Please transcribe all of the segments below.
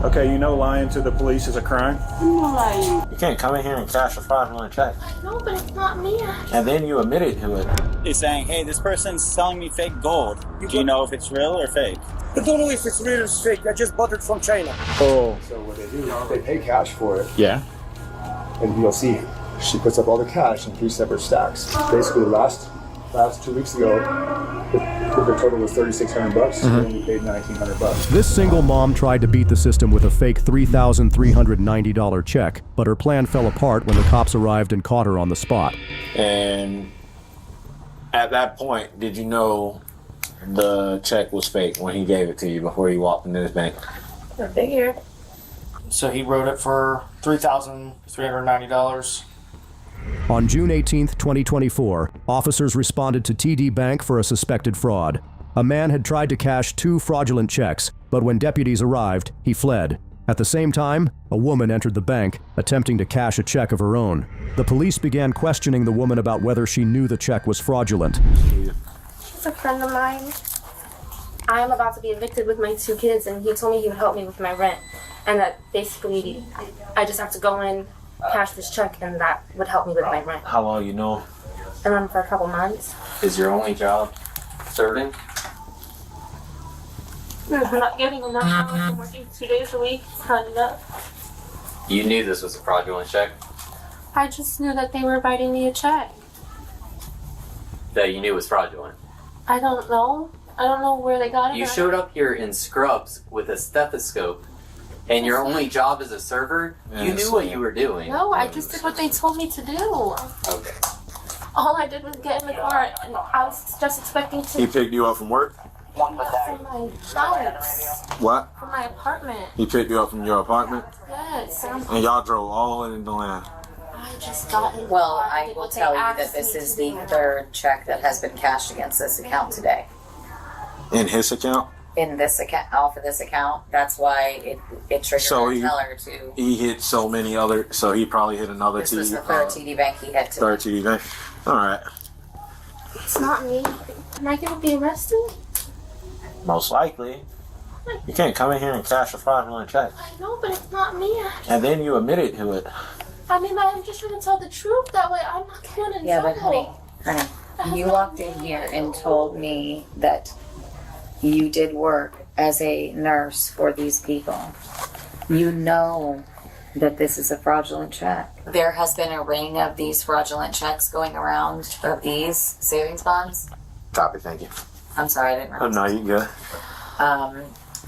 Okay, you know lying to the police is a crime? I'm not lying. You can't come in here and cash a fraudulent check. No, but it's not me. And then you admitted to it. He's saying, hey, this person's selling me fake gold. Do you know if it's real or fake? I don't know if it's real or fake. I just bought it from China. Oh. So what they do is they pay cash for it, Yeah? and you'll see she puts up all the cash in 3 separate stacks. Basically, last 2 weeks ago, the total was $3,600, and then we paid $1,900. This single mom tried to beat the system with a fake $3,390 check, but her plan fell apart when the cops arrived and caught her on the spot. And at that point, did you know the check was fake when he gave it to you before you walked into his bank? I figured. So he wrote it for $3,390. On June 18th, 2024, officers responded to TD Bank for a suspected fraud. A man had tried to cash 2 fraudulent checks, but when deputies arrived, he fled. At the same time, a woman entered the bank, attempting to cash a check of her own. The police began questioning the woman about whether she knew the check was fraudulent. She's a friend of mine. I am about to be evicted with my 2 kids, and he told me he would help me with my rent. And that basically, I just have to go in, cash this check, and that would help me with my rent. How long you know? And for a couple months. Is your only job serving? I'm not getting enough hours. I'm working 2 days a week. It's not enough. You knew this was a fraudulent check? I just knew that they were writing me a check. That you knew was fraudulent? I don't know. I don't know where they got it. You showed up here in scrubs with a stethoscope, and your only job as a server, you knew what you were doing. No, I just did what they told me to do. Okay. All I did was get in the car, and I was just expecting to. He picked you up from work? From my house. What? From my apartment. He picked you up from your apartment? Yes. And y'all drove all the way into the land? I just got in the Well, car, I did will what they tell you asked that this me is to the do. 3rd check that has been cashed against this account today. In his account? In this account, off of this account, that's why it triggered So the he- teller to. He hit so many other, so he probably hit another This was TD. the 3rd TD bank he had to. 3rd TD bank. Alright. It's not me. Am I gonna be arrested? Most likely. You can't come in here and cash a fraudulent check. I know, but it's not me. And then you admitted to it. I mean, I'm just trying to tell the truth. That way, I'm not getting in Yeah, but trouble. honey, you walked in here and told me that you did work as a nurse for these people. You know that this is a fraudulent check. There has been a ring of these fraudulent checks going around of these savings bonds. Copy, thank you. I'm sorry, I didn't Oh, remember. no, you good.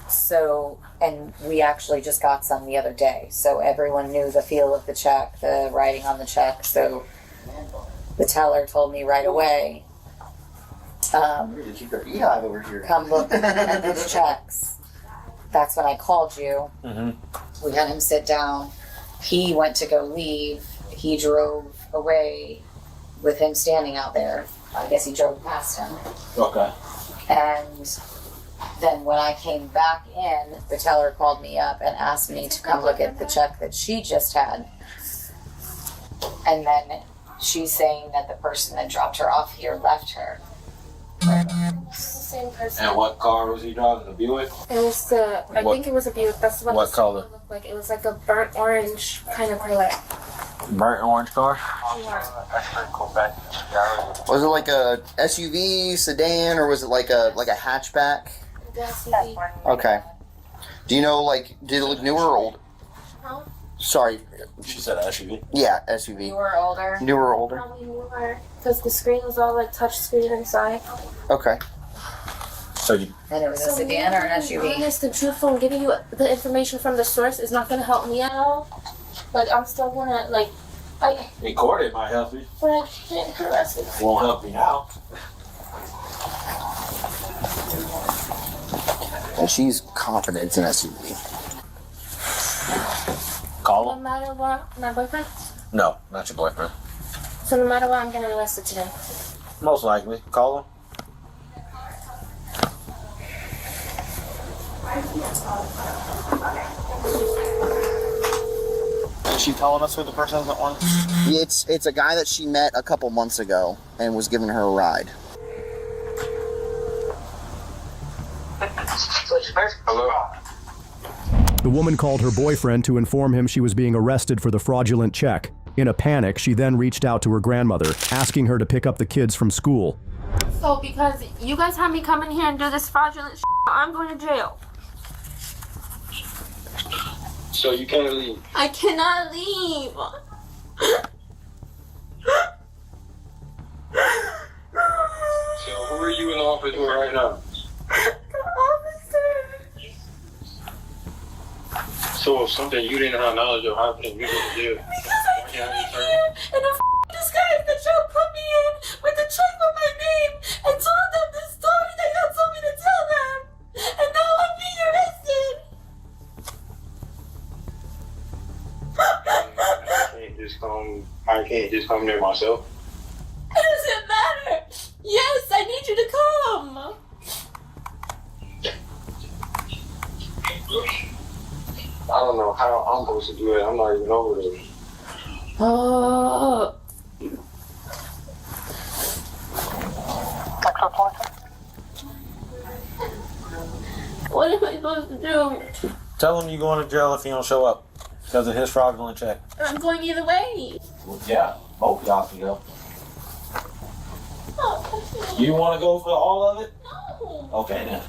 So, and we actually just got some the other day. So everyone knew the feel of the check, the writing on the check. So the teller told me right away, Keep your beehive over here. come look at these checks. That's when I called you. We had him sit down. He went to go leave. He drove away with him standing out there. I guess he drove past him. Okay. And then when I came back in, the teller called me up and asked me to come look at the check that she just had. And then she's saying that the person that dropped her off here left her. It's the same person. And what car was he driving? A Buick? It was the. I think it was a Buick. That's what. What the color? It looked like. It was like a burnt orange kind of color. Burnt orange car? Was it like a SUV, sedan, or was it like a hatchback? Okay. Do you know, like, did it look newer or old? Huh? Sorry. She said SUV. Yeah, SUV. You were older. Newer or older? Probably newer, because the screen was all like touch screen inside. Okay. So you, And it was a sedan or an Being SUV? honest and truthful and giving you the information from the source is not going to help me at all. But I'm still gonna like. in court it might help you. But I can't get arrested. Won't help you now. And she's confident it's an SUV. Call No him? matter what, my boyfriend. No, not your boyfriend. So no matter what, I'm getting arrested today. Most likely. Call him. Is she telling us who the person is that won? It's a guy that she met a couple months ago and was giving her a ride. Hello? The woman called her boyfriend to inform him she was being arrested for the fraudulent check. In a panic, she then reached out to her grandmother, asking her to pick up the kids from school. So because you guys had me come in here and do this fraudulent I'm going to jail. So you can't leave. I cannot leave. So who are you in the office with right now? The officer. So if something you didn't have knowledge of happening, you didn't do it. Because I came in here and the disguise that y'all put me in with the check with my name and told them the story that y'all told me to tell them. And now I'm being arrested. I can't just come there myself. It doesn't matter. Yes, I need you to come. I don't know how I'm supposed to do it. I'm not even over there. Oh. What am I supposed to do? Tell him you're going to jail if he don't show up because of his fraudulent check. I'm going either way. Well, yeah, both y'all can go. You want to go for all of it? No. Okay then.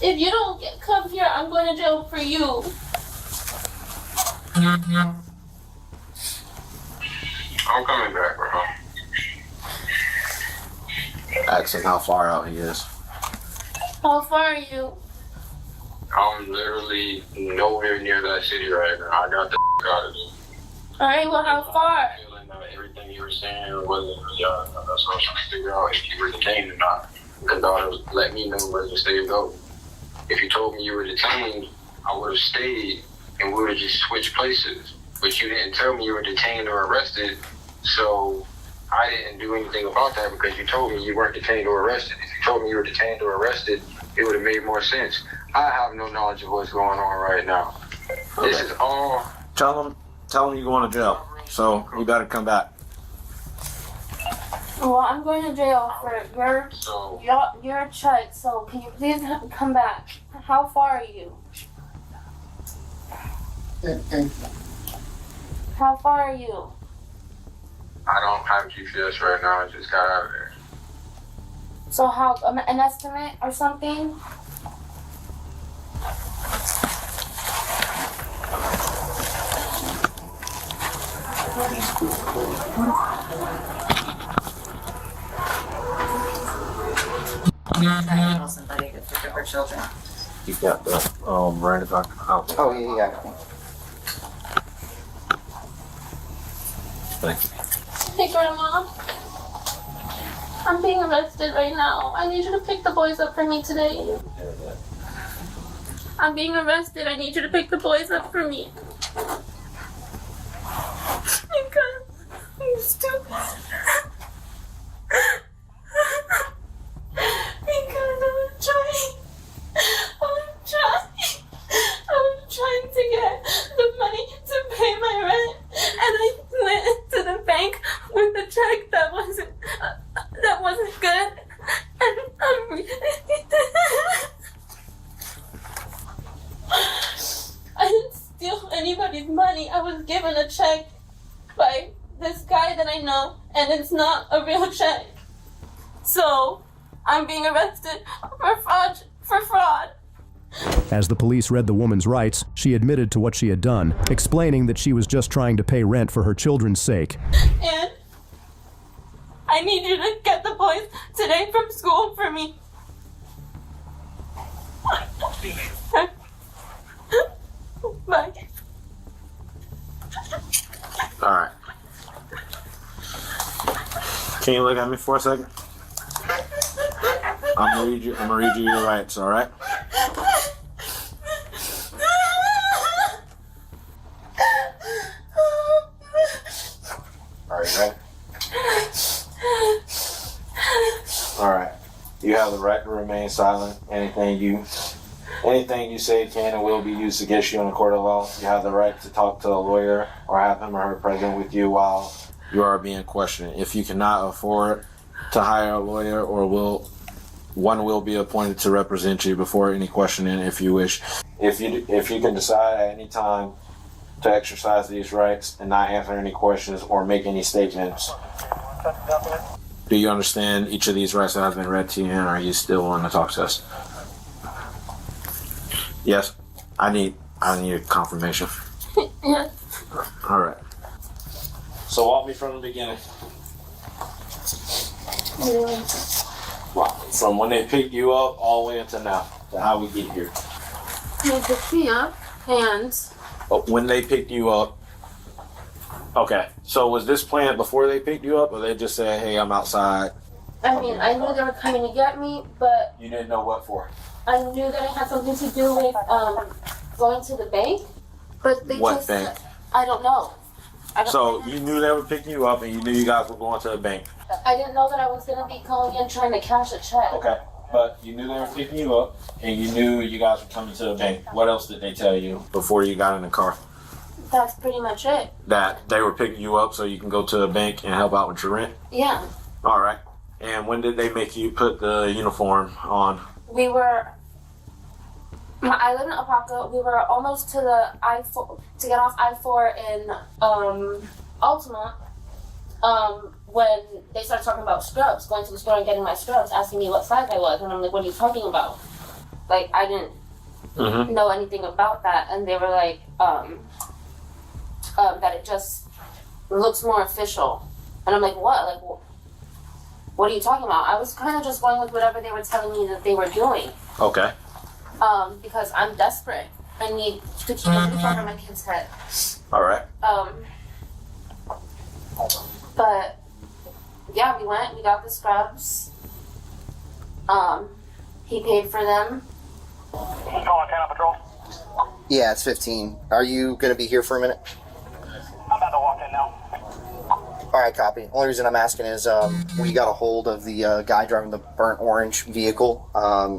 If you don't come here, I'm going to jail for you. I'm coming back, bro. Ask him how far out he is. How far are you? I'm literally nowhere near that city right now. I got the out of there. Alright, well, how far? Feeling that everything you were saying wasn't really that's what I was trying to figure out if you were detained or not. Because I was let me know where to stay or go. If you told me you were detained, I would have stayed and we would have just switched places. But you didn't tell me you were detained or arrested, so I didn't do anything about that because you told me you weren't detained or arrested. If you told me you were detained or arrested, it would have made more sense. I have no knowledge of what's going on right now. Okay. This is all. Tell him you're going to jail. So you better come back. Well, I'm going to jail for your check, so can you please come back? How far are you? How far are you? I don't have GPS right now. I just got out of there. So how, an estimate or something? I know somebody to pick up her children. You got the Miranda doctor. Oh, yeah. Thank you. Hey, Grandma. I'm being arrested right now. I need you to pick the boys up for me today. I'm being arrested. I need you to pick the boys up for me. Because I'm stupid. Because I'm trying to get the money to pay my rent, and I went to the bank with a check that wasn't good, and I didn't steal anybody's money. I was given a check by this guy that I know, and it's not a real check. So I'm being arrested for fraud. As the police read the woman's rights, she admitted to what she had done, explaining that she was just trying to pay rent for her children's sake. And I need you to get the boys today from school for me. Bye. All right. Can you look at me for a second? I'm gonna read you your rights. All right. Are you ready? All right. You have the right to remain silent. Anything you say can and will be used against you in a court of law. You have the right to talk to a lawyer or have him or her present with you while you are being questioned. If you cannot afford to hire a lawyer or will One will be appointed to represent you before any questioning if you wish. If you can decide at any time to exercise these rights and not answer any questions or make any statements. Do you understand each of these rights that have been read to you, and are you still willing to talk to us? Yes? I need a confirmation. Yes. All right. So walk me from the beginning. From when they picked you up all the way until now, to how we get here. They picked me up, and When they picked you up. Okay. So was this planned before they picked you up, or they just said, "Hey, I'm outside"? I mean, I knew they were coming to get me, but You didn't know what for. I knew that it had something to do with going to the bank. But they What just, bank? I don't know. So you knew they were picking you up, and you knew you guys were going to the bank. I didn't know that I was gonna be going in trying to cash a check. Okay. But you knew they were picking you up, and you knew you guys were coming to the bank. What else did they tell you before you got in the car? That's pretty much it. That they were picking you up so you can go to the bank and help out with your rent? Yeah. All right. And when did they make you put the uniform on? I live in Apaka. We were almost to the I-4, to get off I-4 in Altamont, when they started talking about scrubs, going to the store and getting my scrubs, asking me what size I was, and I'm like, what are you talking about? Like, I didn't know anything about that, and they were like, that it just looks more official. And I'm like, what? Like, what are you talking about? I was kind of just going with whatever they were telling me that they were doing. Okay. Because I'm desperate. I need to keep a roof over my kid's head. All right. But yeah, we got the scrubs. He paid for them. You calling Town Patrol? Yeah, it's 15. Are you going to be here for a minute? I'm about to walk in now. All right, copy. Only reason I'm asking is we got a hold of the guy driving the burnt orange vehicle.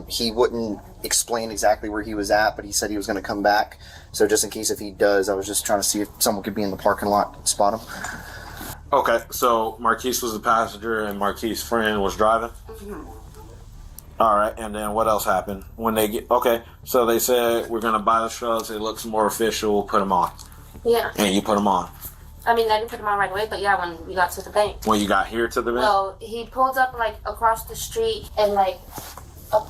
He wouldn't explain exactly where he was at, but he said he was going to come back. So just in case if he does, I was just trying to see if someone could be in the parking lot and spot him. Okay, so Marquise was the passenger and Marquise's friend was driving? All right, and then what else happened? When they get, okay, so they said, we're going to buy the shrubs, it looks more official, we'll put them on. Yeah. And you put them on. I mean, I didn't put them on right away, but yeah, when we got to the bank. When you got here to the bank? Well, he pulled up like across the street and like a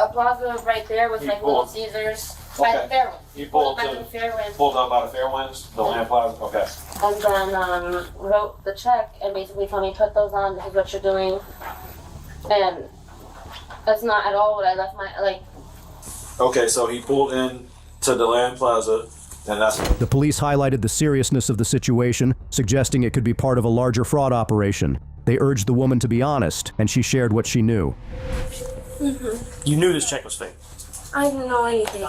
plaza right there with like Little Caesars by the Fairwinds. He pulled by the Fairwinds. Pulled up by the Fairwinds, the Land Plaza? Okay. And then wrote the check and basically told me, put those on, this is what you're doing. And that's not at all what I left my, like. Okay, so he pulled in to the Land Plaza, and that's... The police highlighted the seriousness of the situation, suggesting it could be part of a larger fraud operation. They urged the woman to be honest, and she shared what she knew. You knew this check was fake. I didn't know anything.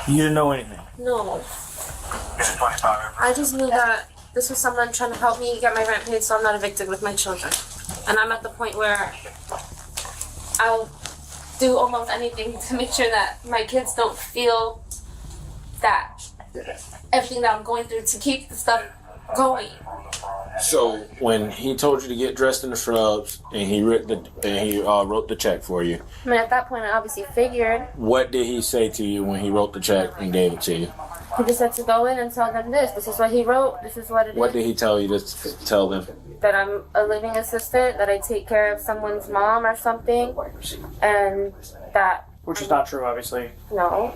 You didn't know anything. No. I just knew that this was someone trying to help me get my rent paid so I'm not evicted with my children. And I'm at the point where I'll do almost anything to make sure that my kids don't feel that everything that I'm going through to keep the stuff going. So when he told you to get dressed in the shrubs and he wrote the check for you, I mean, at that point, I obviously figured. what did he say to you when he wrote the check and gave it to you? He just had to go in and tell them this. This is what he wrote. This is what it is. What did he tell you to tell them? That I'm a living assistant, that I take care of someone's mom or something, and that... Which is not true, obviously. No.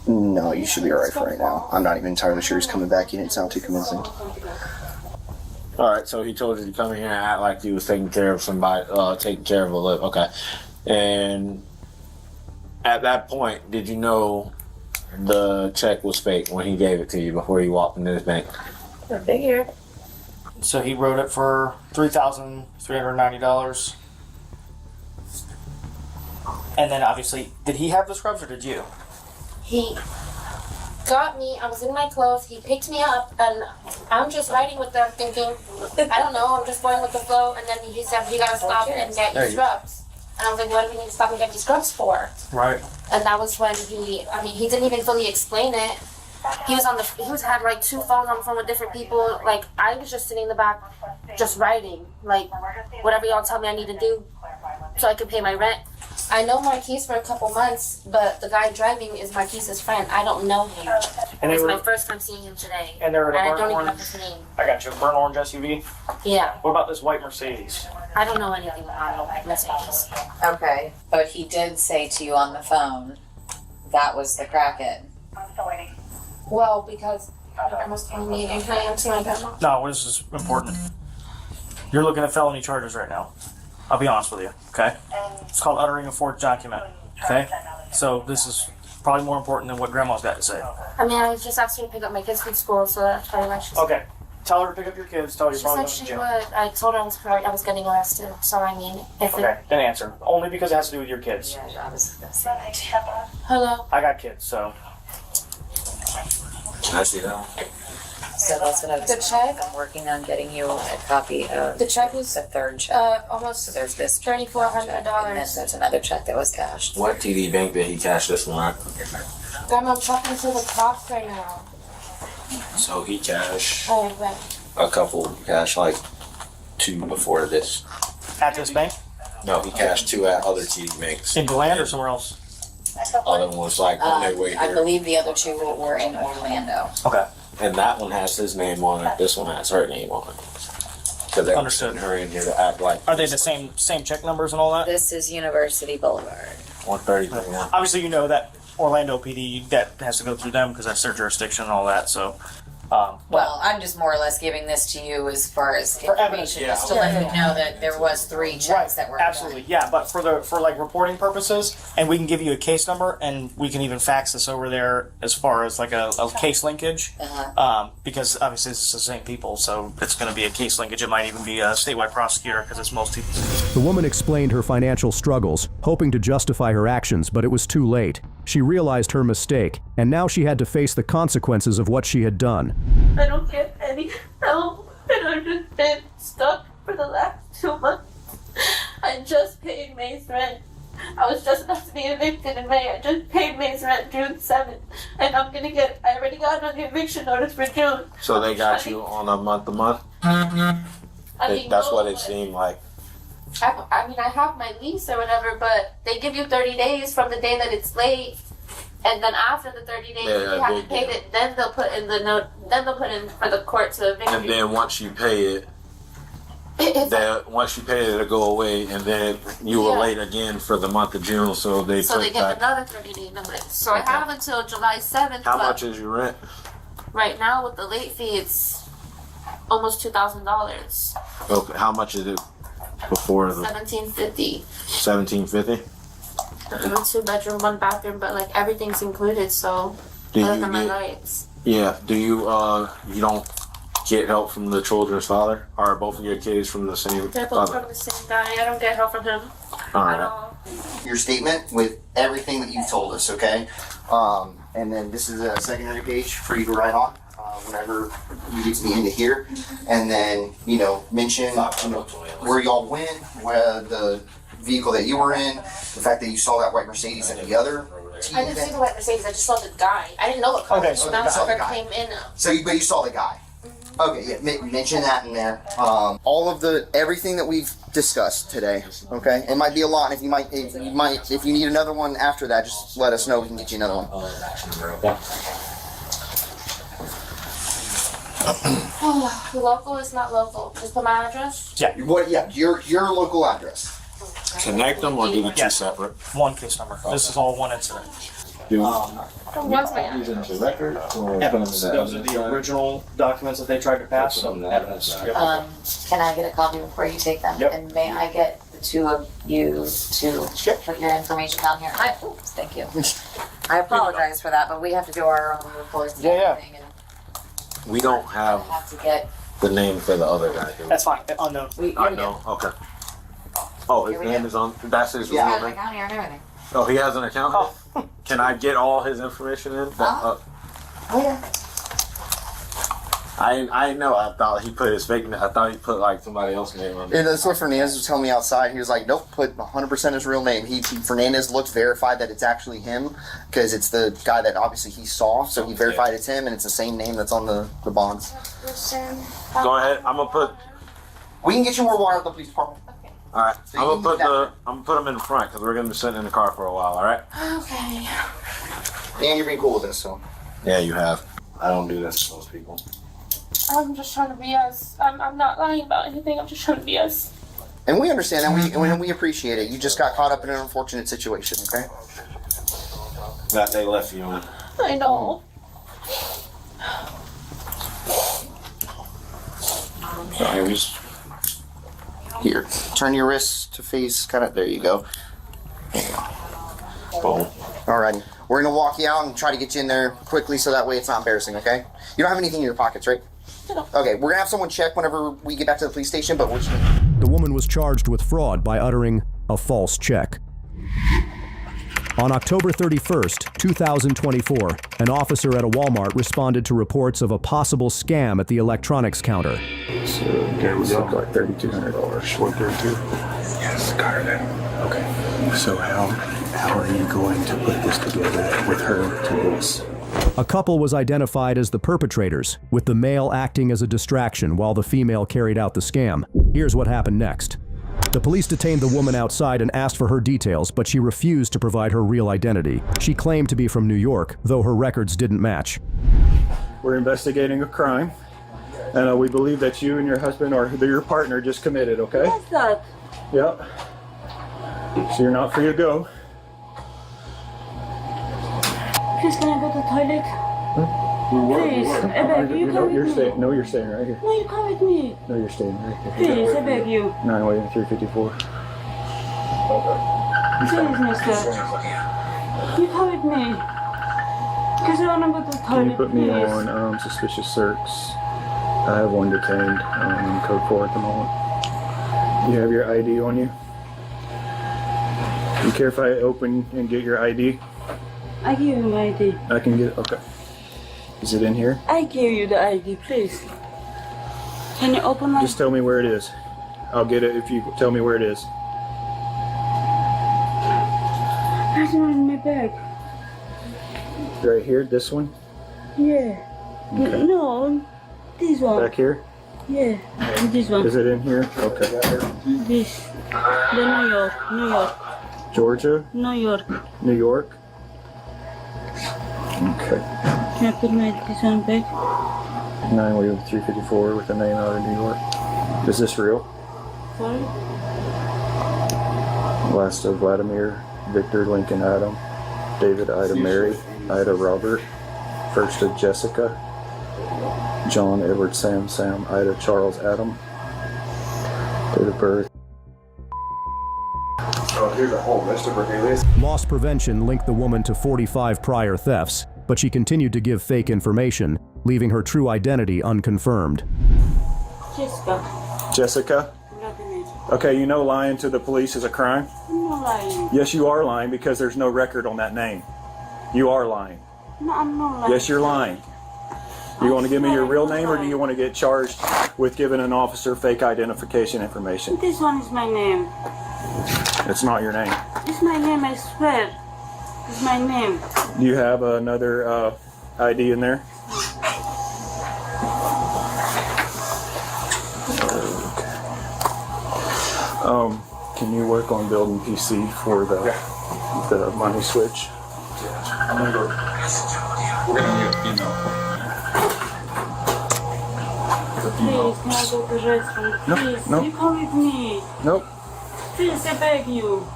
No, you should be alright for right now. I'm not even entirely sure he's coming back. He didn't sound too convincing. All right, so he told you to come in here and act like he was taking care of somebody, taking care of a live. Okay, and at that point, did you know the check was fake when he gave it to you before you walked into his bank? I figured. So he wrote it for $3,390. And then obviously, did he have the scrubs or did you? He got me, I was in my clothes, he picked me up, and I'm just riding with them thinking, I don't know, I'm just going with the flow, and then he said, you gotta stop and get your scrubs. And I was like, what do we need to stop and get these scrubs for? Right. And that was when he didn't even fully explain it. he had like 2 phones on the phone with different people. Like, I was just sitting in the back, just writing, like, whatever y'all tell me I need to do so I can pay my rent. I know Marquise for a couple months, but the guy driving is Marquise's friend. I don't know him. And It's my first time seeing him today. And they're in a I burnt don't even have orange. his name. I got you. Burnt orange SUV. Yeah, What about this white Mercedes? I don't know anything about Mercedes. Okay, but he did say to you on the phone that was the crackhead. Well, because I must tell me, and can I answer my grandma? No, this is important. You're looking at felony charges right now. I'll be honest with you, okay? It's called uttering a forged document, okay? So this is probably more important than what Grandma's got to say. I mean, I was just asking to pick up my kids from school, so that's probably why she's. Okay, tell her to pick up your kids. Tell her you're She probably said going to she jail. would. I told her I was getting arrested, so I mean, if Okay, then answer. Only because it has to do with your kids. I was gonna say that too. Hello. I got kids, so. Can I see that? So that's what I was The check? I'm working on getting you a copy of The check was the third check. almost So there's this check, $3,400. and then there's another check that was cashed. What TD Bank did he cash this one? Grandma, I'm talking to the cops right now. So he cashed Oh, right. a couple, cashed like 2 before this. At this bank? No, he cashed 2 at other TD Banks. In Deland or somewhere else? Other one was like on their way I here. believe the other two were in Orlando. Okay. And that one has his name on it. This one has her name on it. Because they were Understood. sending her in here to act like. Are they the same check numbers and all that? This is University Boulevard. 130. Obviously, you know that Orlando PD, that has to go through them because that's their jurisdiction and all that, so. Well, I'm just more or less giving this to you as far as For evidence, information, yeah. just to let you know that there was 3 checks that were Absolutely, yeah, but for like reporting purposes, and we can give you a case number, and we can even fax this over there as far as like a case linkage, because obviously it's the same people, so it's going to be a case linkage. It might even be a statewide prosecutor because it's most people. The woman explained her financial struggles, hoping to justify her actions, but it was too late. She realized her mistake, and now she had to face the consequences of what she had done. I don't get any help, and I've just been stuck for the last 2 months. I just paid May's rent. I was just about to be evicted in May. I just paid May's rent June 7th, and I already got an eviction notice for June. So they got you on a month-to-month? That's what it seemed like. I mean, I have my lease or whatever, but they give you 30 days from the day that it's late, and then after the 30 days, if you haven't paid it, then they'll put in the note. Then they'll put in for the court to evict And you. then once you pay it, it'll go away, and then you were late again for the month of June, so they So took they give back. another 30-day notice. So I have until July 7th. How but much is your rent? right now with the late fee? It's almost $2,000. Okay, how much is it before the $1,750. $1,750? I'm a 2-bedroom, 1 bathroom, but like everything's included. So Do other you than my get- lights. Yeah. Do you you don't get help from the children's father? Or are both of your kids from the same They're both father? from the same guy. I don't get help from him All at right. all. Your statement with everything that you've told us, okay? And then this is a secondary page for you to write on whenever you get to the end of here. And then, mention where y'all went, where the vehicle that you were in, the fact that you saw that white Mercedes and the other. I didn't see the white Mercedes. I just saw the guy. I didn't know the car. Okay, so now you saw the the guy. came in. But you saw the guy. Okay, yeah, mention that in there. All of everything that we've discussed today. Okay, it might be a lot. And if you need another one after that, just let us know. We can get you another one. Local is not local. Just put my address. Yeah. Your local address. Connect them or do the two separate? One case number. This is all one incident. What's my address? Evidence. Those are the original documents that they tried to pass. So evidence. Can I get a copy before you take them? Yep. And may I get the 2 of you to put your information down here? Thank you. I apologize for that, but we have to do our own reports and everything. And We don't I have have to get. the name for the other guy. do we? That's fine. Unknown. I know. Okay. Oh, his Here we name go. is on. That's his He real has an name. account here and everything. Oh, he has an account. Can I get all his information in? Oh, yeah. I know. I thought he put his fake. I thought he put like somebody else's name on it. And that's what Fernandez was telling me outside. He was like, "Nope, put 100% his real name." Fernandez looked, verified that it's actually him because it's the guy that obviously he saw. So he verified it's him, and it's the same name that's on the bonds. Go ahead. I'm gonna put. We can get you more water at the police department. All right. So I'm gonna put them in the front because we're gonna be sitting in the car for a while. All right. Okay. And you're being cool with this, so. Yeah, you have. I don't do this to most people. I'm just trying to be us. I'm not lying about anything. I'm just trying to be us. And we understand that. We appreciate it. You just got caught up in an unfortunate situation, okay? That they left you in. I know. Here, turn your wrists to face, kind of, there you go. Boom. Alrighty. We're gonna walk you out and try to get you in there quickly so that way it's not embarrassing, okay? You don't have anything in your pockets, right? No. Okay, we're gonna have someone check whenever we get back to the police station, but we're just The woman was charged with fraud by uttering a false check. On October 31st, 2024, an officer at a Walmart responded to reports of a possible scam at the electronics counter. So there we go. Like $3,200. 132. Yes, Carter. Okay. So how are you going to put this together with her to this? A couple was identified as the perpetrators, with the male acting as a distraction while the female carried out the scam. Here's what happened next. The police detained the woman outside and asked for her details, but she refused to provide her real identity. She claimed to be from New York, though her records didn't match. We're investigating a crime, and we believe that you and your husband or your partner just committed, okay? What's that? Yep. So you're not free to go. Please, can I go to the toilet? Please, I beg you, you come with me. No, you're staying right here. No, you come with me. No, you're staying right here. Please, I beg you. 9-354. Please, mister. You come with me. Because I want to go to the toilet, Can you put me please. on suspicious search? I have one detained in code 4 at the moment. You have your ID on you? You care if I open and get your ID? I give you my ID. I can get, okay. Is it in here? I give you the ID, please. Can you open my... Just tell me where it is. I'll get it if you tell me where it is. It's not in my bag. Right here, this one? Yeah. Okay. No, this one. Back here? Yeah, this one. Is it in here? Okay. This. The New York. New York. Georgia? New York. New York? Okay. Can I put my this one back? 9-354 with the name out of New York. Is this real? Sorry? Last of Vladimir, Victor, Lincoln, Adam, David, Ida, Mary, Ida, Robert, first of Jessica, John, Edward, Sam, Ida, Charles, Adam, date of birth. Oh, here's a whole list of Cornelius. Loss prevention linked the woman to 45 prior thefts, but she continued to give fake information, leaving her true identity unconfirmed. Jessica. Jessica? Okay, you know lying to the police is a crime? I'm not lying. Yes, you are lying because there's no record on that name. You are lying. No, I'm not lying. Yes, you're lying. You want to give me your real name or do you want to get charged with giving an officer fake identification information? This one is my name. It's not your name. It's my name, I swear. It's my name. Do you have another ID in there? Can you work on building PC for the money switch? I'm gonna go. We're gonna need an email. Please, can I go to the restroom? Please, No. you come with me. Nope. Please, I beg you.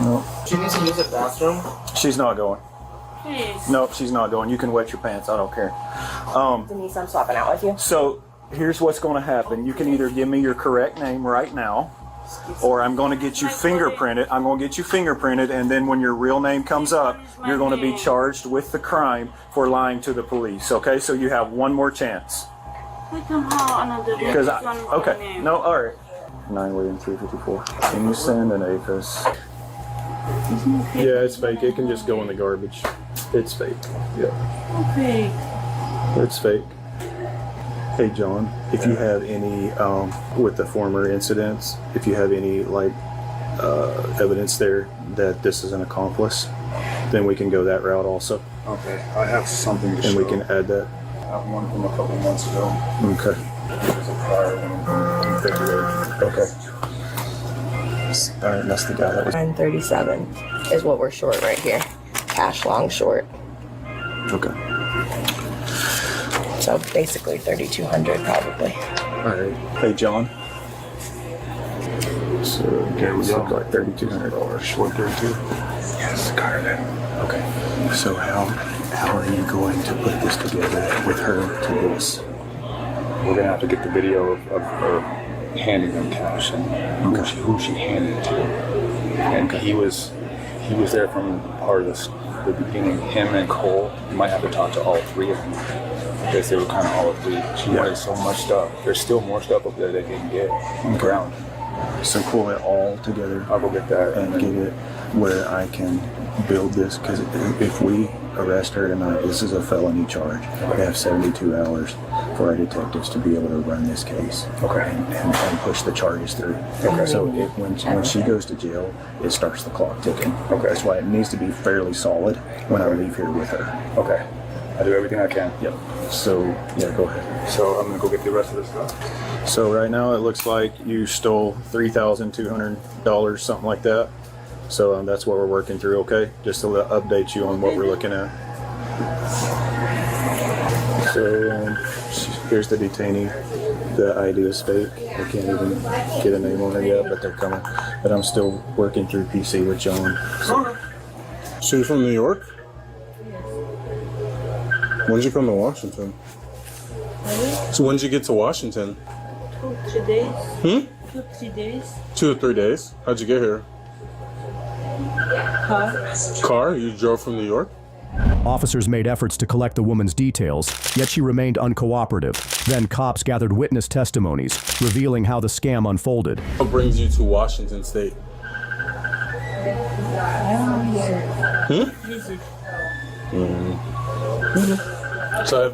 No. She needs to use the bathroom. She's not going. Please. Nope, she's not going. You can wet your pants. I don't care. Denise, I'm swapping out with you. So here's what's going to happen. You can either give me your correct name right now, or I'm going to get you fingerprinted. I'm going to get you fingerprinted, and then when your real name comes up, you're going to be charged with the crime for lying to the police. Okay, so you have one more chance. I don't have another name. Because This one is my okay, name. no, all right. 9-354. Can you send an APHIS? Yeah, it's fake. It can just go in the garbage. It's fake. Yeah, Okay. it's fake. Hey John, if you have any with the former incidents, if you have any like evidence there that this is an accomplice, then we can go that route also. Okay, I have something to and show. we can add that. I have one from a couple months ago. Okay. There's a prior one in February. Okay. All right, that's the guy that was. 937 is what we're short right here. Cash long short. Okay. So basically 3,200 probably. All right. Hey John. So there we go. Like $3,200 short 32. Yes, Carter then. Okay. So how are you going to put this together with her to this? We're gonna have to get the video of her handing them cash and who she handed it to. And he was there from part of the beginning. Him and Cole. You might have to talk to all three of them because they were kind of all three. She wanted so much stuff. There's still more stuff up there they can get on the ground. So pull it all together. I'll go get that and get it where I can build this, because if we arrest her tonight, this is a felony charge. We have 72 hours for our detectives to be able to run this case. Okay. And push the charges through. Okay. So when she goes to jail, it starts the clock ticking. Okay. That's why it needs to be fairly solid when I leave here with her. Okay. I do everything I can. Yep. So yeah, go ahead. So I'm gonna go get the rest of this stuff. So right now it looks like you stole $3,200, something like that. So that's what we're working through, okay? Just to update you on what we're looking at. So here's the detainee. The ID is fake. I can't even get a name on her yet, but they're coming. But I'm still working through PC with John. So you're from New York? When did you come to Washington? So when did you get to Washington? 2-3 days. 2-3 days. 2 or 3 days. How'd you get here? Car? You drove from New York? Officers made efforts to collect the woman's details, yet she remained uncooperative. Then cops gathered witness testimonies, revealing how the scam unfolded. What brings you to Washington State? Visit. So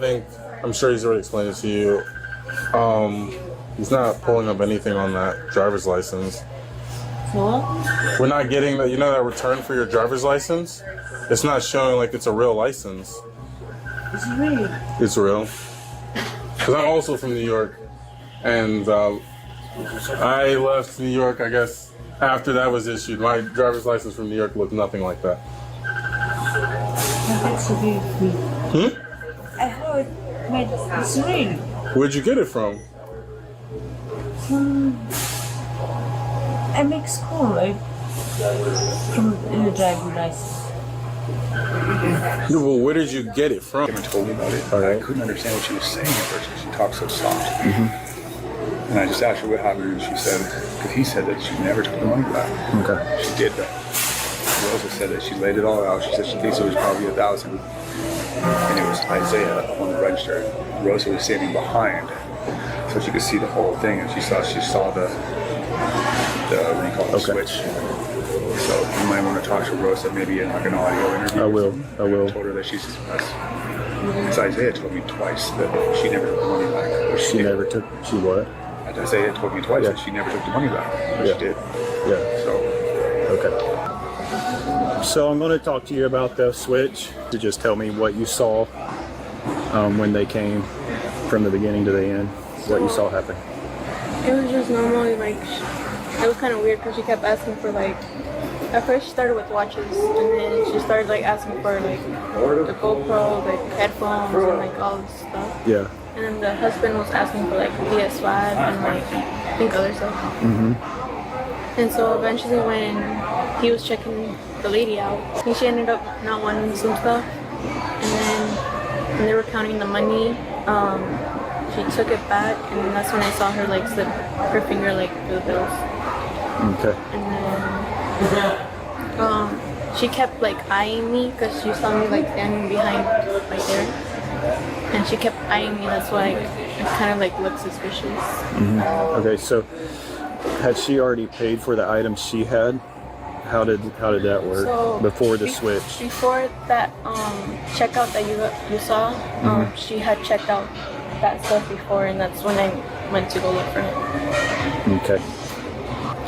I'm sure he's already explained it to you. He's not pulling up anything on that driver's license. What? We're not getting that, that return for your driver's license? It's not showing like it's a real license. It's real. It's real. Because I'm also from New York. And I left New York, I guess, after that was issued. My driver's license from New York looked nothing like that. That's real. I heard it's real. Where'd you get it from? I make school, like, from the driving license. Yeah, well, where did you get it from? She told me about it. I couldn't understand what she was saying at first because she talked so soft. And I just asked her what happened, and she said, because he said that she never took the money back. Okay. She did that. Rosa said that she laid it all out. She said she thinks it was probably $1,000. And it was Isaiah on the register. Rosa was standing behind, so she could see the whole thing, and she saw the what do you call it, switch. So you might want to talk to Rosa, maybe in like an audio interview. I will. I told her that she's because Isaiah told me twice that she never took the money back. She what? Isaiah told me twice that she never took the money back. But she did. Yeah. So. Okay. So I'm going to talk to you about the switch. To just tell me what you saw when they came from the beginning to the end. What you saw happen. It was just normally like, it was kind of weird because she kept asking for like, at first she started with watches and then she started like asking for like the GoPro, like headphones and like all this stuff. Yeah. And then the husband was asking for like PS5 and like I think other stuff. And so eventually when he was checking the lady out, she ended up not wanting some stuff. And then when they were counting the money, she took it back, and that's when I saw her like slip her finger like through the bills. Okay. And then she kept like eyeing me because she saw me like standing behind right there, and she kept eyeing me. That's why it kind of like looked suspicious. Okay, so had she already paid for the items she had? How did that work before the switch? Before that checkout that you saw, she had checked out that stuff before, and that's when I went to go look for him. Okay.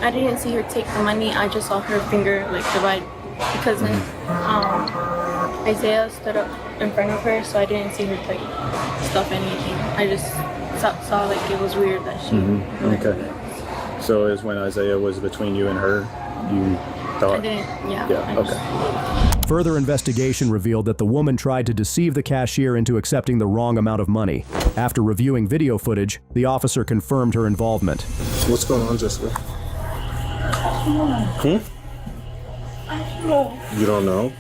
I didn't see her take the money. I just saw her finger like divide because then Isaiah stood up in front of her, so I didn't see her like stuff anything. I just saw like it was weird that she. Okay. So is when Isaiah was between you and her, you thought? I didn't. Yeah. Yeah. Okay. Further investigation revealed that the woman tried to deceive the cashier into accepting the wrong amount of money. After reviewing video footage, the officer confirmed her involvement. What's going on, Jessica? You don't know?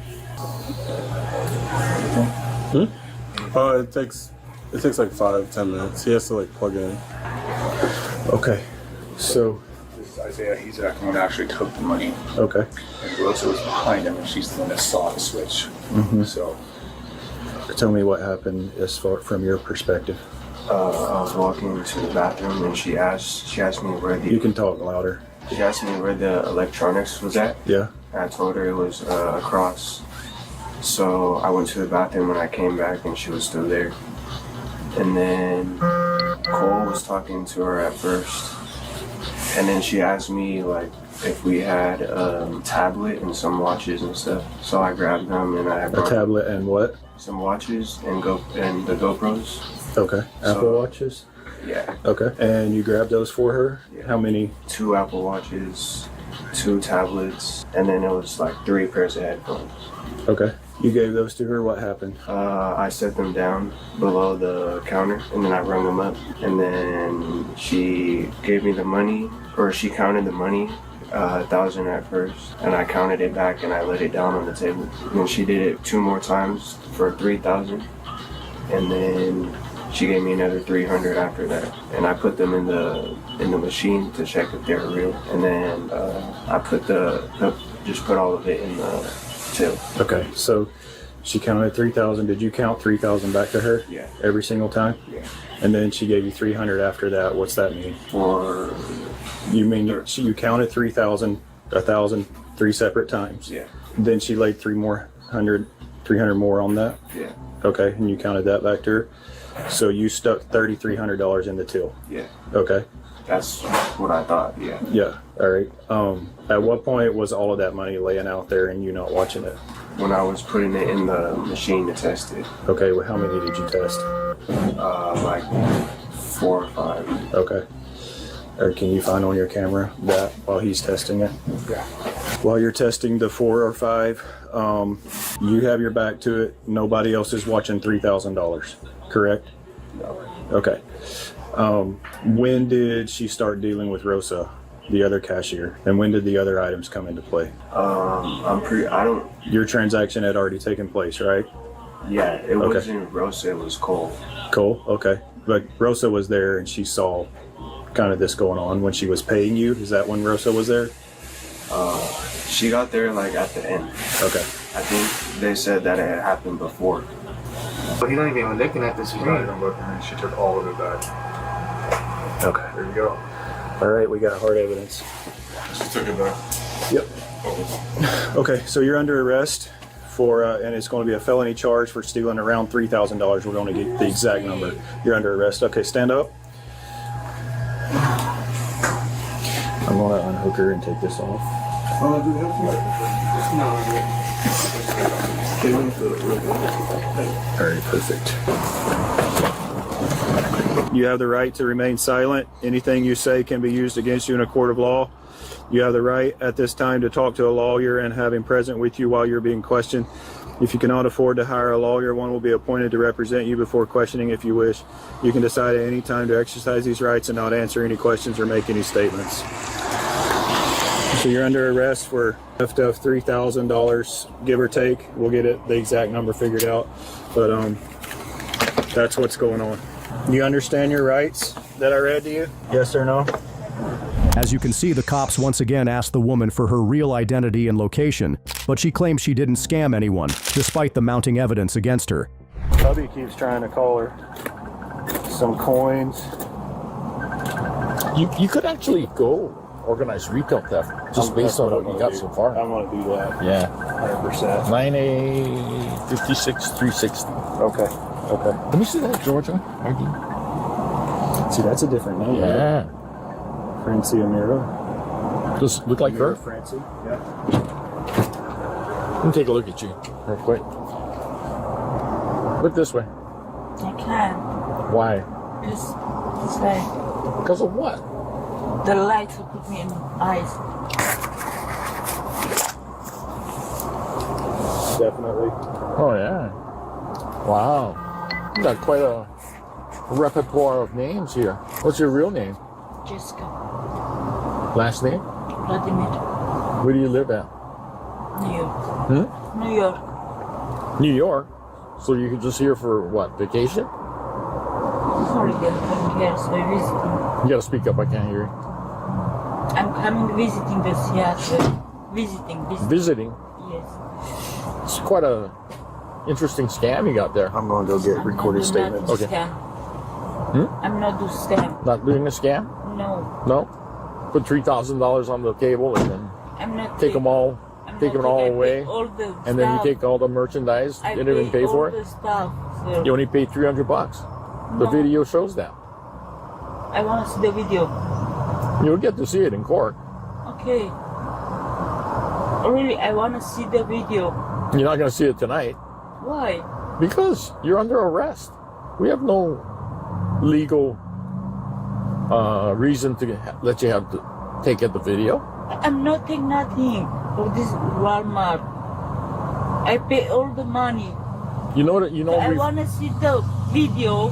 It takes like 5-10 minutes. He has to like plug in. Okay. So This is Isaiah. He's the one that actually took the money. Okay. And Rosa was behind him, and she's the one that saw the switch. So tell me what happened as far from your perspective. I was walking to the bathroom and she asked me where the. You can talk louder. She asked me where the electronics was at. Yeah. I told her it was across. So I went to the bathroom and I came back and she was still there. And then Cole was talking to her at first. And then she asked me like if we had a tablet and some watches and stuff. So I grabbed them and I brought a tablet and what? Some watches and the GoPros. Okay. Apple Watches? Yeah. Okay. And you grabbed those for her? Yeah. How many? 2 Apple Watches, 2 tablets, and then it was like 3 pairs of headphones. Okay. You gave those to her. What happened? I set them down below the counter and then I rung them up. And then she gave me the money, or she counted the money, 1,000 at first. And I counted it back and I laid it down on the table. And then she did it 2 more times for 3,000. And then she gave me another 300 after that, and I put them in the machine to check if they're real. And then I just put all of it in the till. Okay, so she counted 3,000. Did you count 3,000 back to her? Yeah. Every single time? Yeah. And then she gave you 300 after that. What's that mean? You mean you counted 3,000, 1,000, 3 separate times? Yeah. Then she laid 300 more on that? Yeah. Okay, and you counted that back to her? So you stuck $3,300 in the till? Yeah. Okay. That's what I thought, yeah. Yeah, all right. At what point was all of that money laying out there and you not watching it? When I was putting it in the machine to test it. Okay, well, how many did you test? Like 4 or 5. Okay. Or can you find on your camera that while he's testing it? Yeah. While you're testing the 4 or 5, you have your back to it. Nobody else is watching $3,000, correct? No. Okay. When did she start dealing with Rosa, the other cashier, and when did the other items come into play? Your transaction had already taken place, right? Yeah, it wasn't Rosa, it was Cole. Cole, okay. But Rosa was there and she saw kind of this going on when she was paying you. Is that when Rosa was there? She got there like at the end. Okay. I think they said that it had happened before. But he's not even looking at the screen. She's not even looking, and she took all of it back. Okay. There you go. All right, we got hard evidence. She took it back. Yep. Okay, so you're under arrest for, and it's going to be a felony charge for stealing around $3,000. We're going to get the exact number. You're under arrest. Okay, stand up. I'm going to unhook her and take this off. All right, perfect. You have the right to remain silent. Anything you say can be used against you in a court of law. You have the right at this time to talk to a lawyer and have him present with you while you're being questioned. If you cannot afford to hire a lawyer, one will be appointed to represent you before questioning if you wish. You can decide at any time to exercise these rights and not answer any questions or make any statements. So you're under arrest for theft of $3,000, give or take. We'll get the exact number figured out, but that's what's going on. You understand your rights that I read to you? Yes or no? As you can see, the cops once again asked the woman for her real identity and location, but she claims she didn't scam anyone, despite the mounting evidence against her. Hubby keeps trying to call her. Some coins. You could actually go organize retail theft just based on what you got so far. I want to do that. Yeah. 100%. 9A 56 360. Okay. Let me see that, Georgia ID. See, that's a different name. Yeah. Francie Amira. Does it look like her? Francie. Yeah. Let me take a look at you real quick. Look this way. I can't. Why? It's like Because of what? the lights will put me in eyes. Definitely. Oh, yeah. Wow. You got quite a repertoire of names here. What's your real name? Jessica. Last name? Vladimir. Where do you live at? New York. Hmm? New York. New York? So you're just here for what, vacation? Sorry, I'm coming here, so I'm visiting. You gotta speak up, I can't hear you. I'm coming visiting the Seattle. Visiting. Visiting? Yes. It's quite a interesting scam you got there. I'm going to go get recorded statements. Okay. Scam. Hmm? I'm not doing scam. Not doing a scam? No. No? Put $3,000 on the table and then I'm not take them all away, all the and then you stuff. take all the merchandise. I You didn't even pay for all it. the stuff, so You only paid $300. The No. video shows that. I want to see the video. You'll get to see it in court. Okay. Really, I want to see the video. You're not going to see it tonight Why? because you're under arrest. We have no legal reason to let you have to take the video. I'm not taking nothing for this Walmart. I pay all the money. You know that I want to see the video.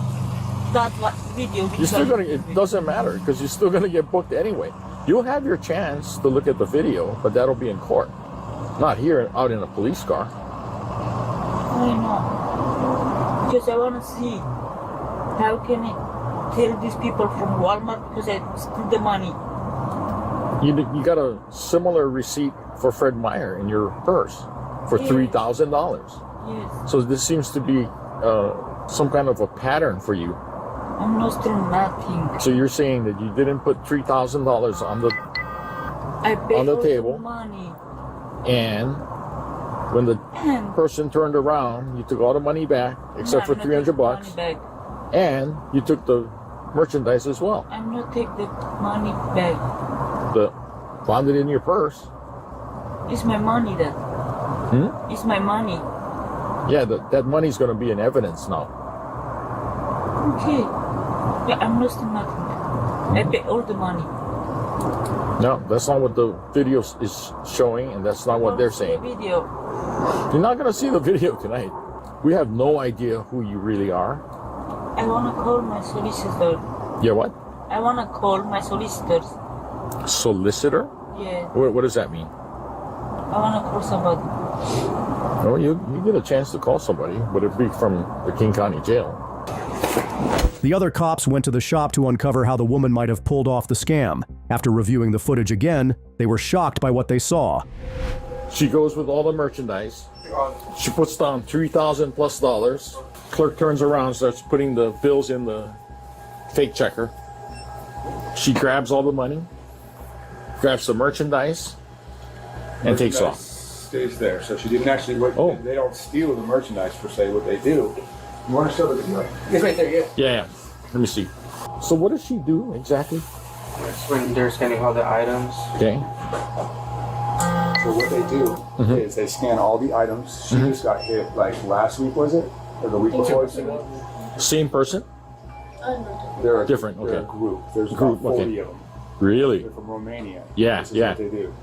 That what video? You're still gonna. It doesn't matter because you're still gonna get booked anyway. You'll have your chance to look at the video, but that'll be in court, not here out in a police car. Why not? Because I want to see how can I tell these people from Walmart because I steal the money. You got a similar receipt for Fred Meyer in your purse for Yeah. $3,000. Yes. So this seems to be some kind of a pattern for you. I'm not stealing nothing. So you're saying that you didn't put $3,000 on the I pay on the all table, the money. and when the person turned around, you took all the money back except for I'm not taking $300, money back. and you took the merchandise as well. I'm not take the money back. Found it in your purse. It's my money then. It's my money. Yeah, that money's going to be in evidence now. Okay. Yeah, I'm not stealing nothing. I pay all the money. No, that's not what the video is showing, and that's not what they're The saying. video. You're not going to see the video tonight. We have no idea who you really are. I want to call my solicitor. Yeah, what? I want to call my solicitors. Solicitor? Yeah. What does that mean? I want to call somebody. Oh, you get a chance to call somebody, but it'd be from the King County Jail. The other cops went to the shop to uncover how the woman might have pulled off the scam. After reviewing the footage again, they were shocked by what they saw. She goes with all the merchandise. She puts down $3,000+. Clerk turns around, starts putting the bills in the fake checker. She grabs all the money, grabs the merchandise, and takes off. Stays there, so she didn't actually. They don't steal the merchandise per se. What they do. You want to show the video? It's right there, yeah. Yeah. Let me see. So what does she do exactly? That's when they're scanning all the items. Okay. So what they do is they scan all the items. She just got hit like last week, was it? Or the week before? Same person? They're different. They're Okay. a group. There's Group, about 40 okay. of them. Really? They're from Romania. Yeah, This is yeah. what they do.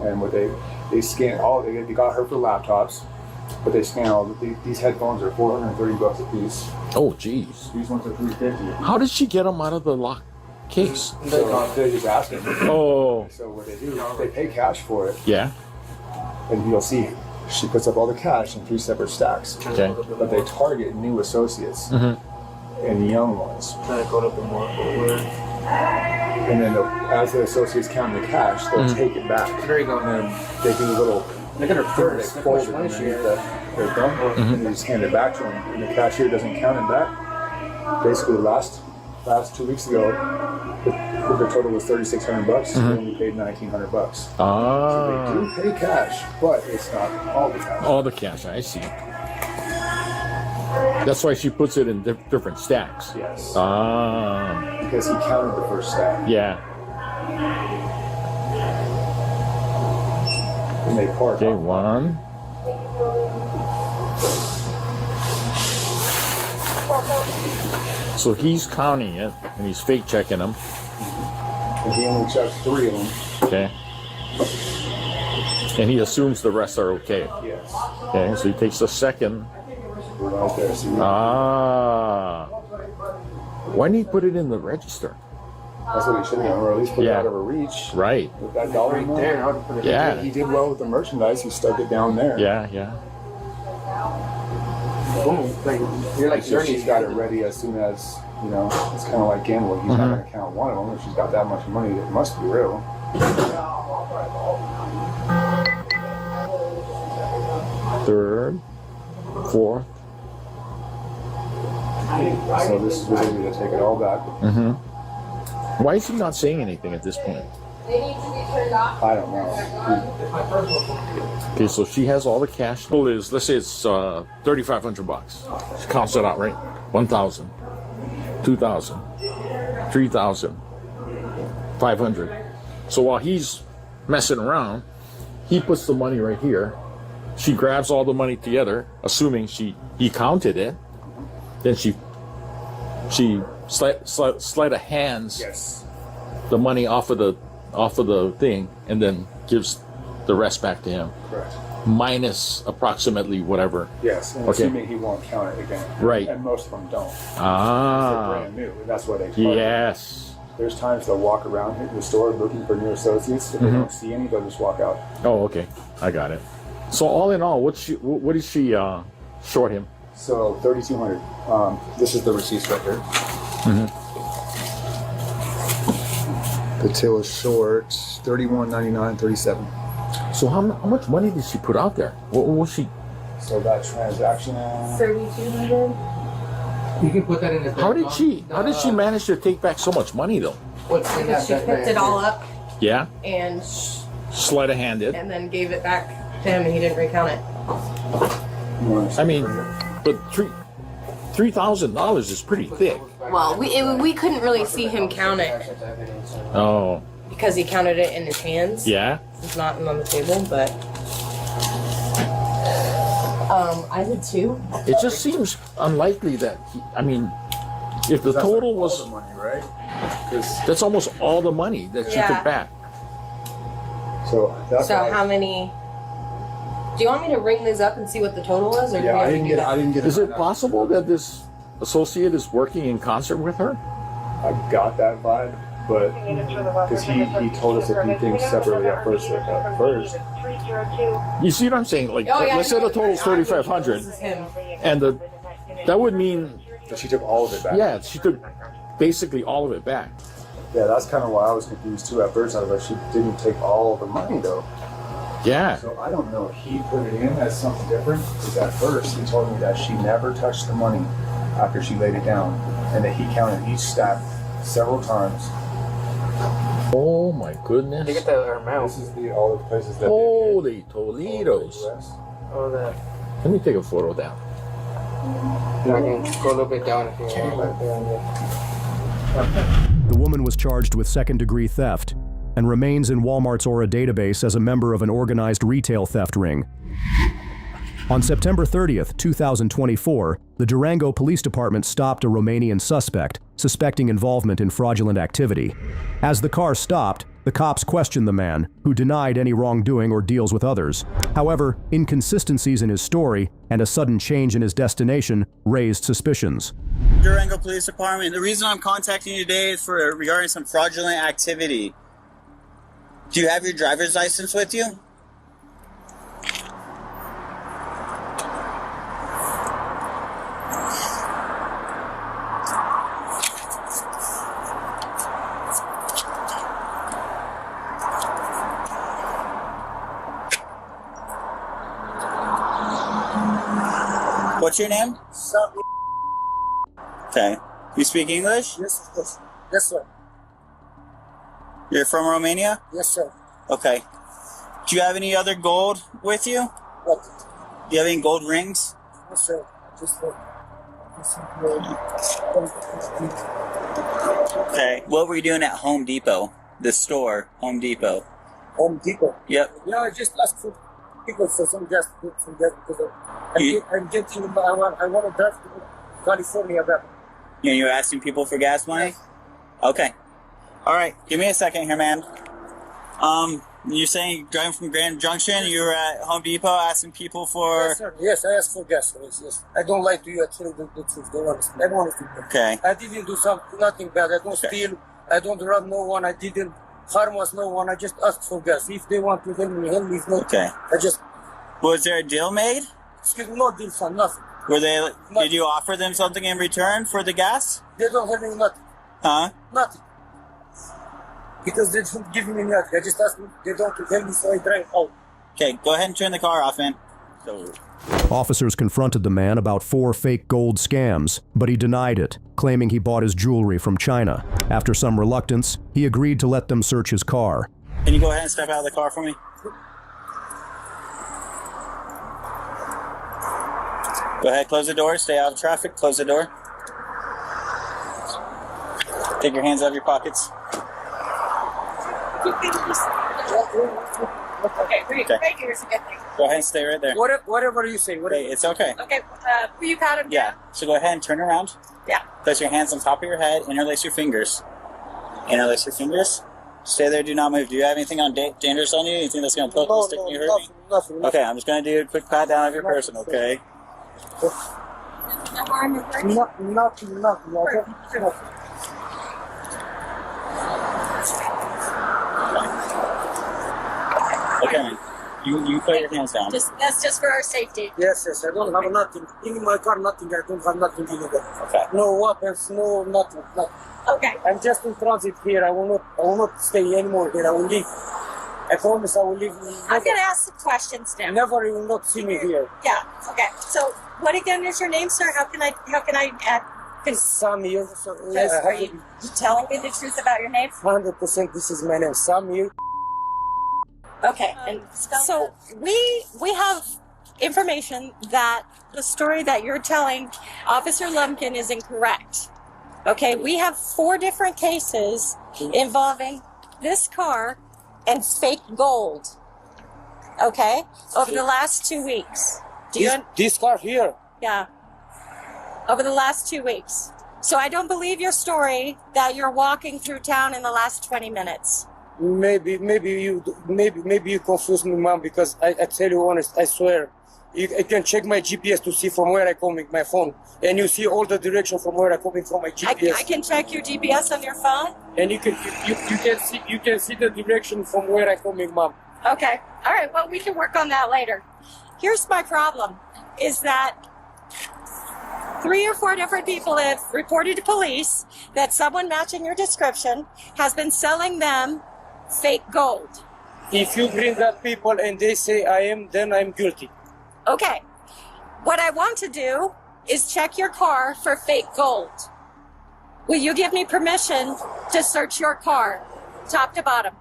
And what they scan all. They got her for laptops, but they scan all. These headphones are $430 a piece. Oh, geez. These ones are $350. How did she get them out of the lock case? So they just ask them. Oh. So what they do, they pay cash for it, Yeah. and you'll see she puts up all the cash in 3 separate stacks. Okay. But they target new associates Mhm. and young ones. Trying to go up and more forward. And then as the associates count the cash, they'll take it back. There you go. And then they do a little Look at her thing, purse. they Look fold how it much money she underneath has. their thumb, and they just hand it back to them. And the cashier doesn't count it back. Basically, last 2 weeks ago, the total was $3,600. They only paid $1,900. So Ah. they do pay cash, but it's not all the cash. All the cash, I see. That's why she puts it in different stacks. Yes. Ah. Because he counted the first stack. Yeah. And they part. Okay, one. So he's counting it, and he's fake checking them. And he only checked 3 of them. Okay. And he assumes the rest are okay. Yes. Okay, so he takes the second. Right there. See, Ah. Why didn't he put it in the register? that's what he should have done, or at least put it out of her reach. Right. With that dollar right there. I would put it Yeah. He did well with the merchandise. He stuck it down there. Yeah, yeah. Boom. You're like she's got it ready as soon as, it's kind of like gambling. He's not going to count one of them. If she's got that much money, it must be real. Third, fourth. So this is really going to take it all back. Mm-hmm. Why is he not saying anything at this point? I don't know. Okay, so she has all the cash. Let's say it's $3,500. She counts it out, right? 1,000, 2,000, 3,000, 500. So while he's messing around, he puts the money right here. She grabs all the money together, assuming he counted it. Then she sleight of hands the money off of the thing, and then gives the rest back to him. Correct. Minus approximately whatever. Yes, and assuming he won't count it again. Right. And most of them don't. Ah. They're brand new. That's why they Yes. There's times they'll walk around the store looking for new associates. If they don't see any, they'll just walk out. Oh, okay. I got it. So all in all, what did she short him? So $3,200. This is the receipts right here. The till is short $31.99.37. So how much money did she put out there? What was she? So that transaction. $3,200. You can put that in the. How did she manage to take back so much money though? Because she picked it all up Yeah. and Sleight of hand it. and then gave it back to him, and he didn't recount it. I mean, but $3,000 is pretty thick. Well, we couldn't really see him count it Oh. because he counted it in his hands. Yeah. It's not on the table, but I did too. It just seems unlikely that if the total was money, right? that's almost all the money that she took back. So that's how many? Do you want me to ring these up and see what the total was, or do we have to do that? I didn't get. Is it possible that this associate is working in concert with her? I got that vibe, but because he told us a few things separately at first. You see what I'm saying? Like, let's say the total is 3,500, and that would mean that she took all of it back. Yeah, she took basically all of it back. Yeah, that's kind of why I was confused too at first. I was like, she didn't take all of the money though. Yeah. So I don't know if he put it in as something different, because at first he told me that she never touched the money after she laid it down, and that he counted each stack several times. Oh my goodness. You get the amount. This is all the places that. Holy Toledos. Oh, that. Let me take a photo of that. I can go a little bit down if you want. The woman was charged with second-degree theft and remains in Walmart's Aura database as a member of an organized retail theft ring. On September 30th, 2024, the Durango Police Department stopped a Romanian suspect, suspecting involvement in fraudulent activity. As the car stopped, the cops questioned the man, who denied any wrongdoing or deals with others. However, inconsistencies in his story and a sudden change in his destination raised suspicions. Durango Police Department. The reason I'm contacting you today is regarding some fraudulent activity. Do you have your driver's license with you? What's your name? Okay. You speak English? Yes, of course. Yes, sir. You're from Romania? Yes, sir. Okay. Do you have any other gold with you? What? Do you have any gold rings? Yes, sir. Just for. Okay. What were you doing at Home Depot? The store, Home Depot. Home Depot. Yep. Yeah, I just asked for people for some gas, because I'm getting. I want to drive to California back. Yeah, you're asking people for gas money? Okay. All right. Give me a second here, man. You're saying you're driving from Grand Junction. You were at Home Depot asking people for. Yes, sir. Yes, I asked for gas. Yes. I don't lie to you. I tell you the truth. Don't understand. I don't want to. Okay. I didn't do nothing bad. I don't steal. I don't rob no one. I didn't harm no one. I just asked for gas. If they want to help me, help me. If not, Okay. I just. Was there a deal made? Excuse me, no deal, son. Nothing. Were they? Did you offer them something in return for the gas? They don't help me nothing. Huh? Nothing. Because they don't give me nothing. I just asked them. They don't help me, so I drive out. Okay, go ahead and turn the car off, man. So. Officers confronted the man about 4 fake gold scams, but he denied it, claiming he bought his jewelry from China. After some reluctance, he agreed to let them search his car. Can you go ahead and step out of the car for me? Go ahead, close the door, stay out of traffic, close the door. Take your hands out of your pockets. Okay, right here is a good thing. Go ahead and stay right there. Whatever you say. Hey, it's okay. Okay, will you pat him down? Yeah, so go ahead and turn around. Yeah. Place your hands on top of your head, interlace your fingers. Interlace your fingers. Stay there, do not move. Do you have anything on dangerous on you? Anything that's going to poke me, stick me, hurt me? Nothing. Okay, I'm just going to do a quick pat down of your person, okay? Nothing. Okay, man. You put your hands down. That's just for our safety. Yes. I don't have nothing. In my car, nothing. I don't have nothing illegal. Okay. No weapons, no nothing. Okay. I'm just in transit here. I will not stay anymore here. I will leave. I promise I will leave. I'm going to ask some questions now. Never you will not see me here. Yeah. Okay. So, what again is your name, sir? How can I add? Samir. Yes, are you telling me the truth about your name? 100%. This is my name, Samir. Okay, and so we have information that the story that you're telling Officer Lumpkin is incorrect. Okay, we have 4 different cases involving this car and fake gold. Okay, over the last 2 weeks. This car here? Yeah, over the last 2 weeks. So I don't believe your story that you're walking through town in the last 20 minutes. Maybe you confuse me, mom, because I tell you honest, I swear, you can check my GPS to see from where I coming, my phone, and you see all the direction from where I coming from my GPS. I can check your GPS on your phone, and you can see the direction from where I coming, mom. Okay, all right. Well, we can work on that later. Here's my problem: is that 3 or 4 different people have reported to police that someone matching your description has been selling them fake gold. If you bring that people and they say I am, then I'm guilty. Okay. What I want to do is check your car for fake gold. Will you give me permission to search your car, top to bottom?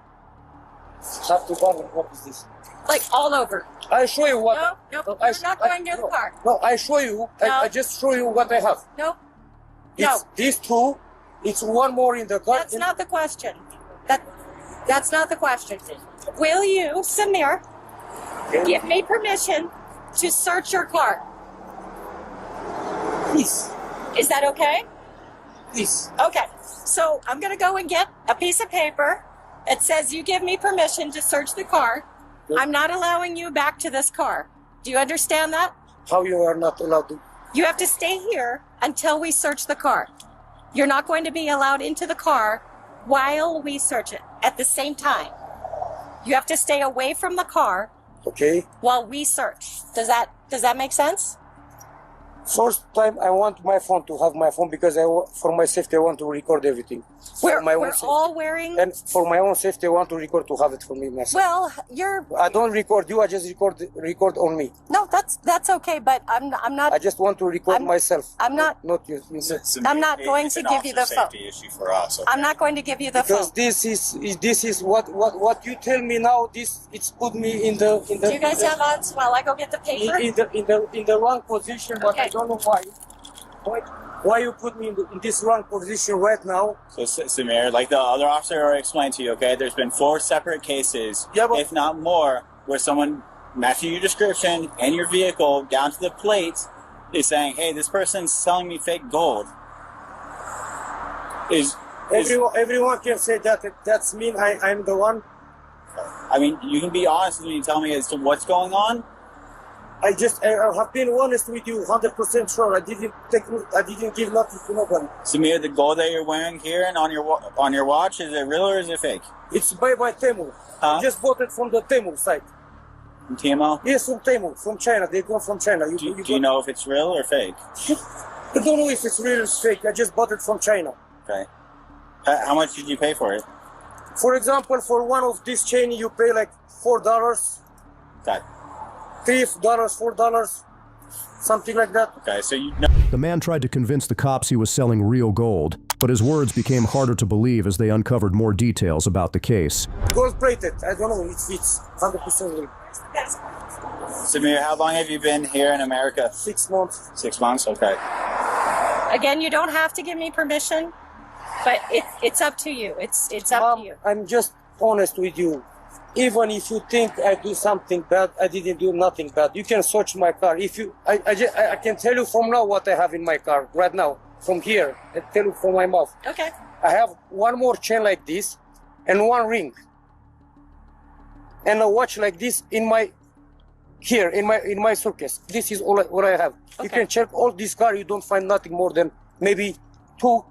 Top to bottom, what is this? Like all over. I show you what. No, you're not going near the car. No, I show you. No. I just show you what I have. No. It's these 2. It's 1 more in the car. That's not the question. That's not the question. Will you, Samir, give me permission to search your car? Please. Is that okay? Please. Okay. So I'm going to go and get a piece of paper. It says you give me permission to search the car. I'm not allowing you back to this car. Do you understand that? How you are not allowed to? You have to stay here until we search the car. You're not going to be allowed into the car while we search it at the same time. You have to stay away from the car. Okay. While we search. Does that make sense? First time I want my phone to have my phone because for my safety I want to record everything. We're all wearing. And for my own safety I want to record to have it for me myself. Well, I don't record you. I just record on me. No, that's okay. But I'm not. I just want to record myself. I'm not. Not you. I'm not going to give you the phone. Issue for us, okay? I'm not going to give you the because phone. this is what you tell me now. It's put me in the. Do you guys have odds while I go get the paper? In the wrong position, but Okay. I don't know why. Why you put me in this wrong position right now? So, Samir, like the other officer already explained to you, okay, there's been 4 separate cases, if not more, where someone matching your description and your vehicle down to the plate is saying, hey, this person's selling me fake gold. Everyone can say that. That's mean I'm the one. I mean, you can be honest when you tell me as to what's going on. I have been honest with you, 100% sure. I didn't give nothing to nobody. Samir, the gold that you're wearing here and on your watch, is it real or is it fake? It's by Temu. Huh? I just bought it from the Temu site. From Timo? Yes, from Temu, from China. They go from China. Do you know if it's real or fake? I don't know if it's real or fake. I just bought it from China. Okay. How much did you pay for it? For example, for one of this chain, you pay like $4. Okay. $3, $4, something like that. Okay, so The man tried to convince the cops he was selling real gold, but his words became harder to believe as they uncovered more details about the case. Gold plated. I don't know. It fits 100% real. Samir, how long have you been here in America? 6 months. 6 months? Okay. Again, you don't have to give me permission, but it's up to you. It's up to you. I'm just honest with you. Even if you think I do something bad, I didn't do nothing bad. You can search my car. I can tell you from now what I have in my car right now. From here, I tell you from my mouth. Okay. I have one more chain like this, and one ring, and a watch like this in my suitcase. This is all I have. Okay. You can check all this car. You don't find nothing more than maybe 2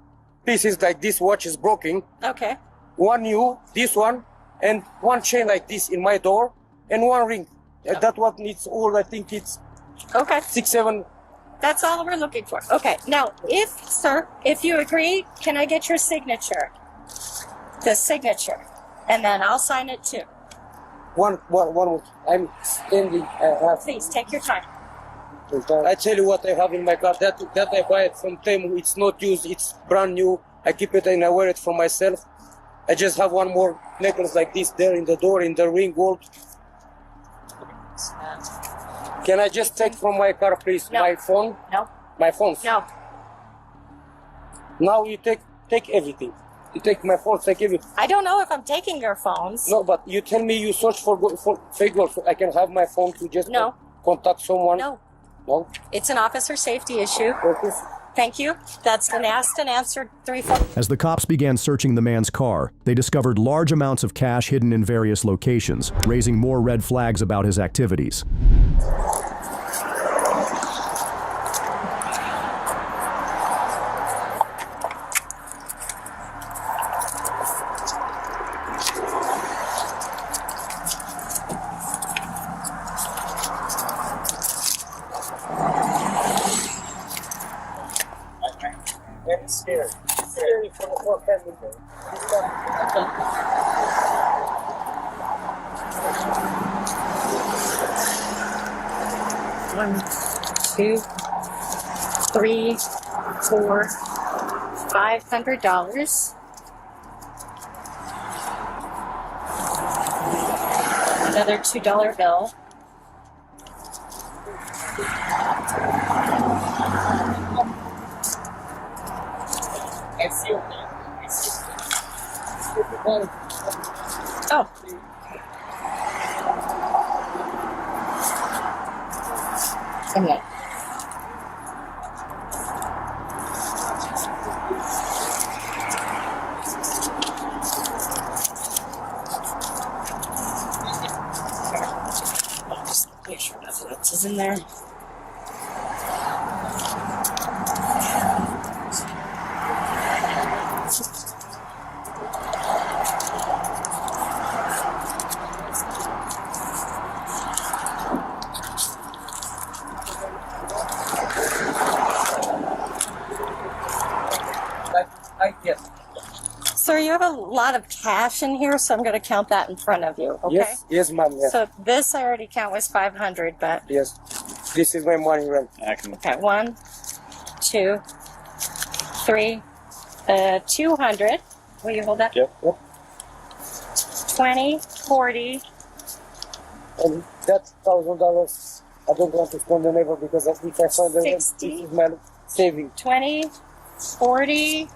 pieces like this. Watch is broken. Okay. One new, this one. And one chain like this in my door, and one ring. That what needs all. I think it's okay. 6, 7. That's all we're looking for. Okay. Now, if you agree, can I get your signature? The signature, and then I'll sign it too. One. I'm standing. Please take your time. I tell you what I have in my car. That I buy it from Temu. It's not used. It's brand new. I keep it and I wear it for myself. I just have one more necklace like this there in the door, in the ring gold. Can I just take from my car, please? No. My phone? No. My phone? No. Now you take everything. You take my phone, take everything. I don't know if I'm taking your phones. No, but you tell me you search for fake gold, so I can have my phone to just contact someone. No. No? It's an officer safety issue. Okay. Thank you. That's been asked and answered 3 4. As the cops began searching the man's car, they discovered large amounts of cash hidden in various locations, raising more red flags about his activities. I'm scared. Scary for the whole family. One, 2, 3, 4, $500. Another $2 bill. Oh. Okay. Just make sure nothing else is in there. Sir, you have a lot of cash in here, so I'm going to count that in front of you, okay? Yes, ma'am. Yes. So this I already count was 500, but... Yes. This is my money, right? Okay, 1, 2, 3, 200. Will you hold that? Yep. 20, 40. And that's $1,000. I don't want to spend them ever because if I find them, this is my saving. 20, 40.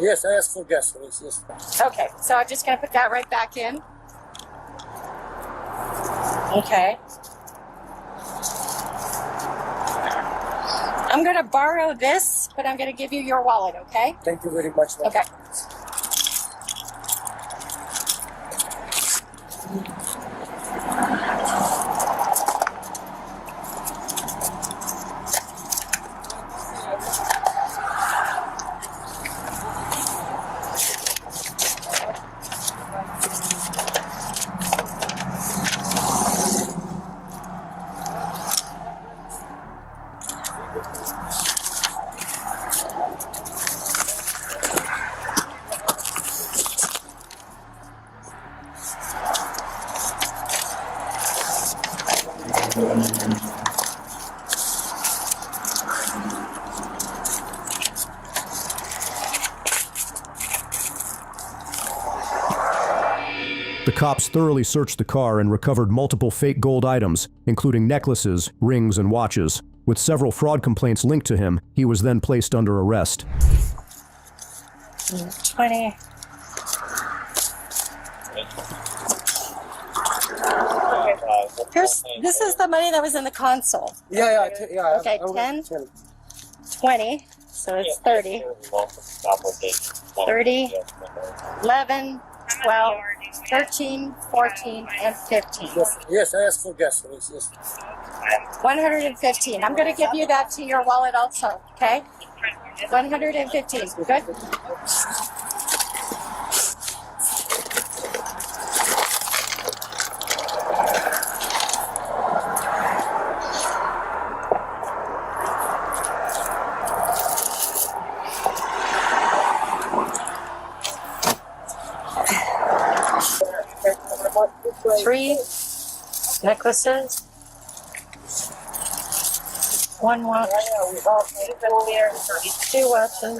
Yes, I asked for gas. Yes. Okay, so I'm just going to put that right back in. Okay. I'm going to borrow this, but I'm going to give you your wallet, okay? Thank you very much. Okay. The cops thoroughly searched the car and recovered multiple fake gold items, including necklaces, rings, and watches. With several fraud complaints linked to him, he was then placed under arrest. 20. This is the money that was in the console. Yeah. Okay, 10, 20, so it's 30. 30, 11, 12, 13, 14, and 15. Yes, I asked for gas. Yes. 115. I'm going to give you that to your wallet also, okay? 115. Good? Three necklaces, one watch, two watches,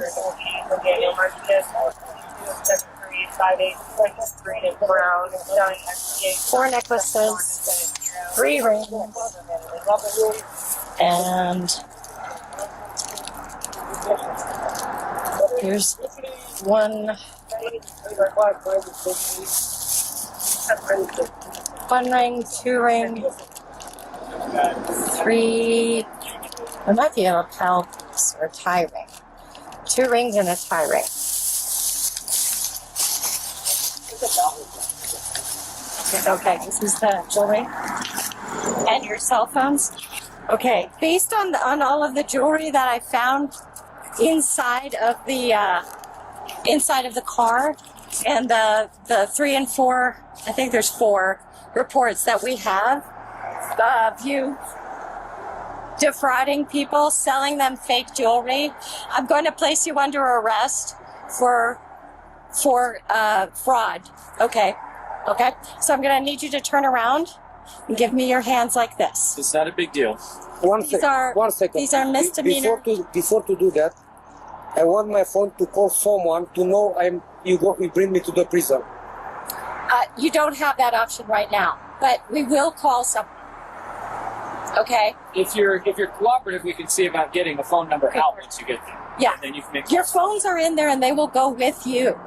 four necklaces, 3 rings, and here's one ring, 2 ring, 3. It might be a pelvis or tie ring. 2 rings and a tie ring. Okay, this is the jewelry and your cell phones. Okay, based on all of the jewelry that I found inside of the car, and the 3 and 4, I think there's 4 reports that we have of you defrauding people, selling them fake jewelry. I'm going to place you under arrest for fraud. Okay. So I'm going to need you to turn around and give me your hands like this. It's not a big deal. One second. These are misdemeanor. Before to do that, I want my phone to call someone to know you bring me to the prison. You don't have that option right now, but we will call someone. Okay. If you're cooperative, we can see about getting a phone number out once you get there. Yeah. And then you can make your phones are in there, and they will go with you.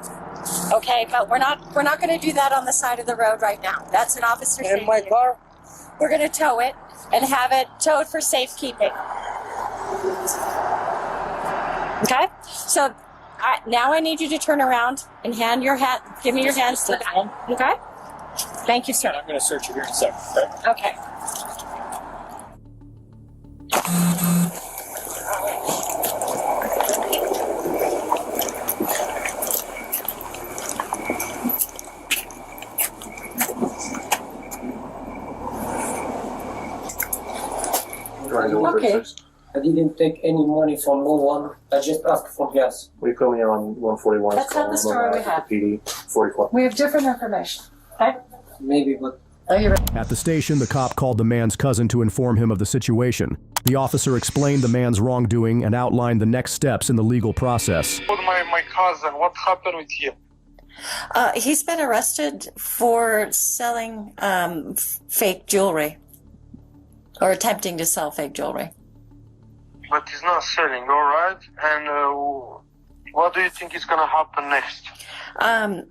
Okay, but we're not going to do that on the side of the road right now. That's an officer. And my car? We're going to tow it and have it towed for safekeeping. Okay. So now I need you to turn around and give me your hands to that. Okay. Thank you, sir. I'm going to search you here in a second. Okay. Okay. I didn't take any money from no one. I just asked for gas. We come here on 141. That's not the story we have. PD 44. We have different information. Okay. Maybe, but. At the station, the cop called the man's cousin to inform him of the situation. The officer explained the man's wrongdoing and outlined the next steps in the legal process. My cousin, what happened with him? He's been arrested for selling fake jewelry, or attempting to sell fake jewelry. but he's not selling. All right. And what do you think is gonna happen next?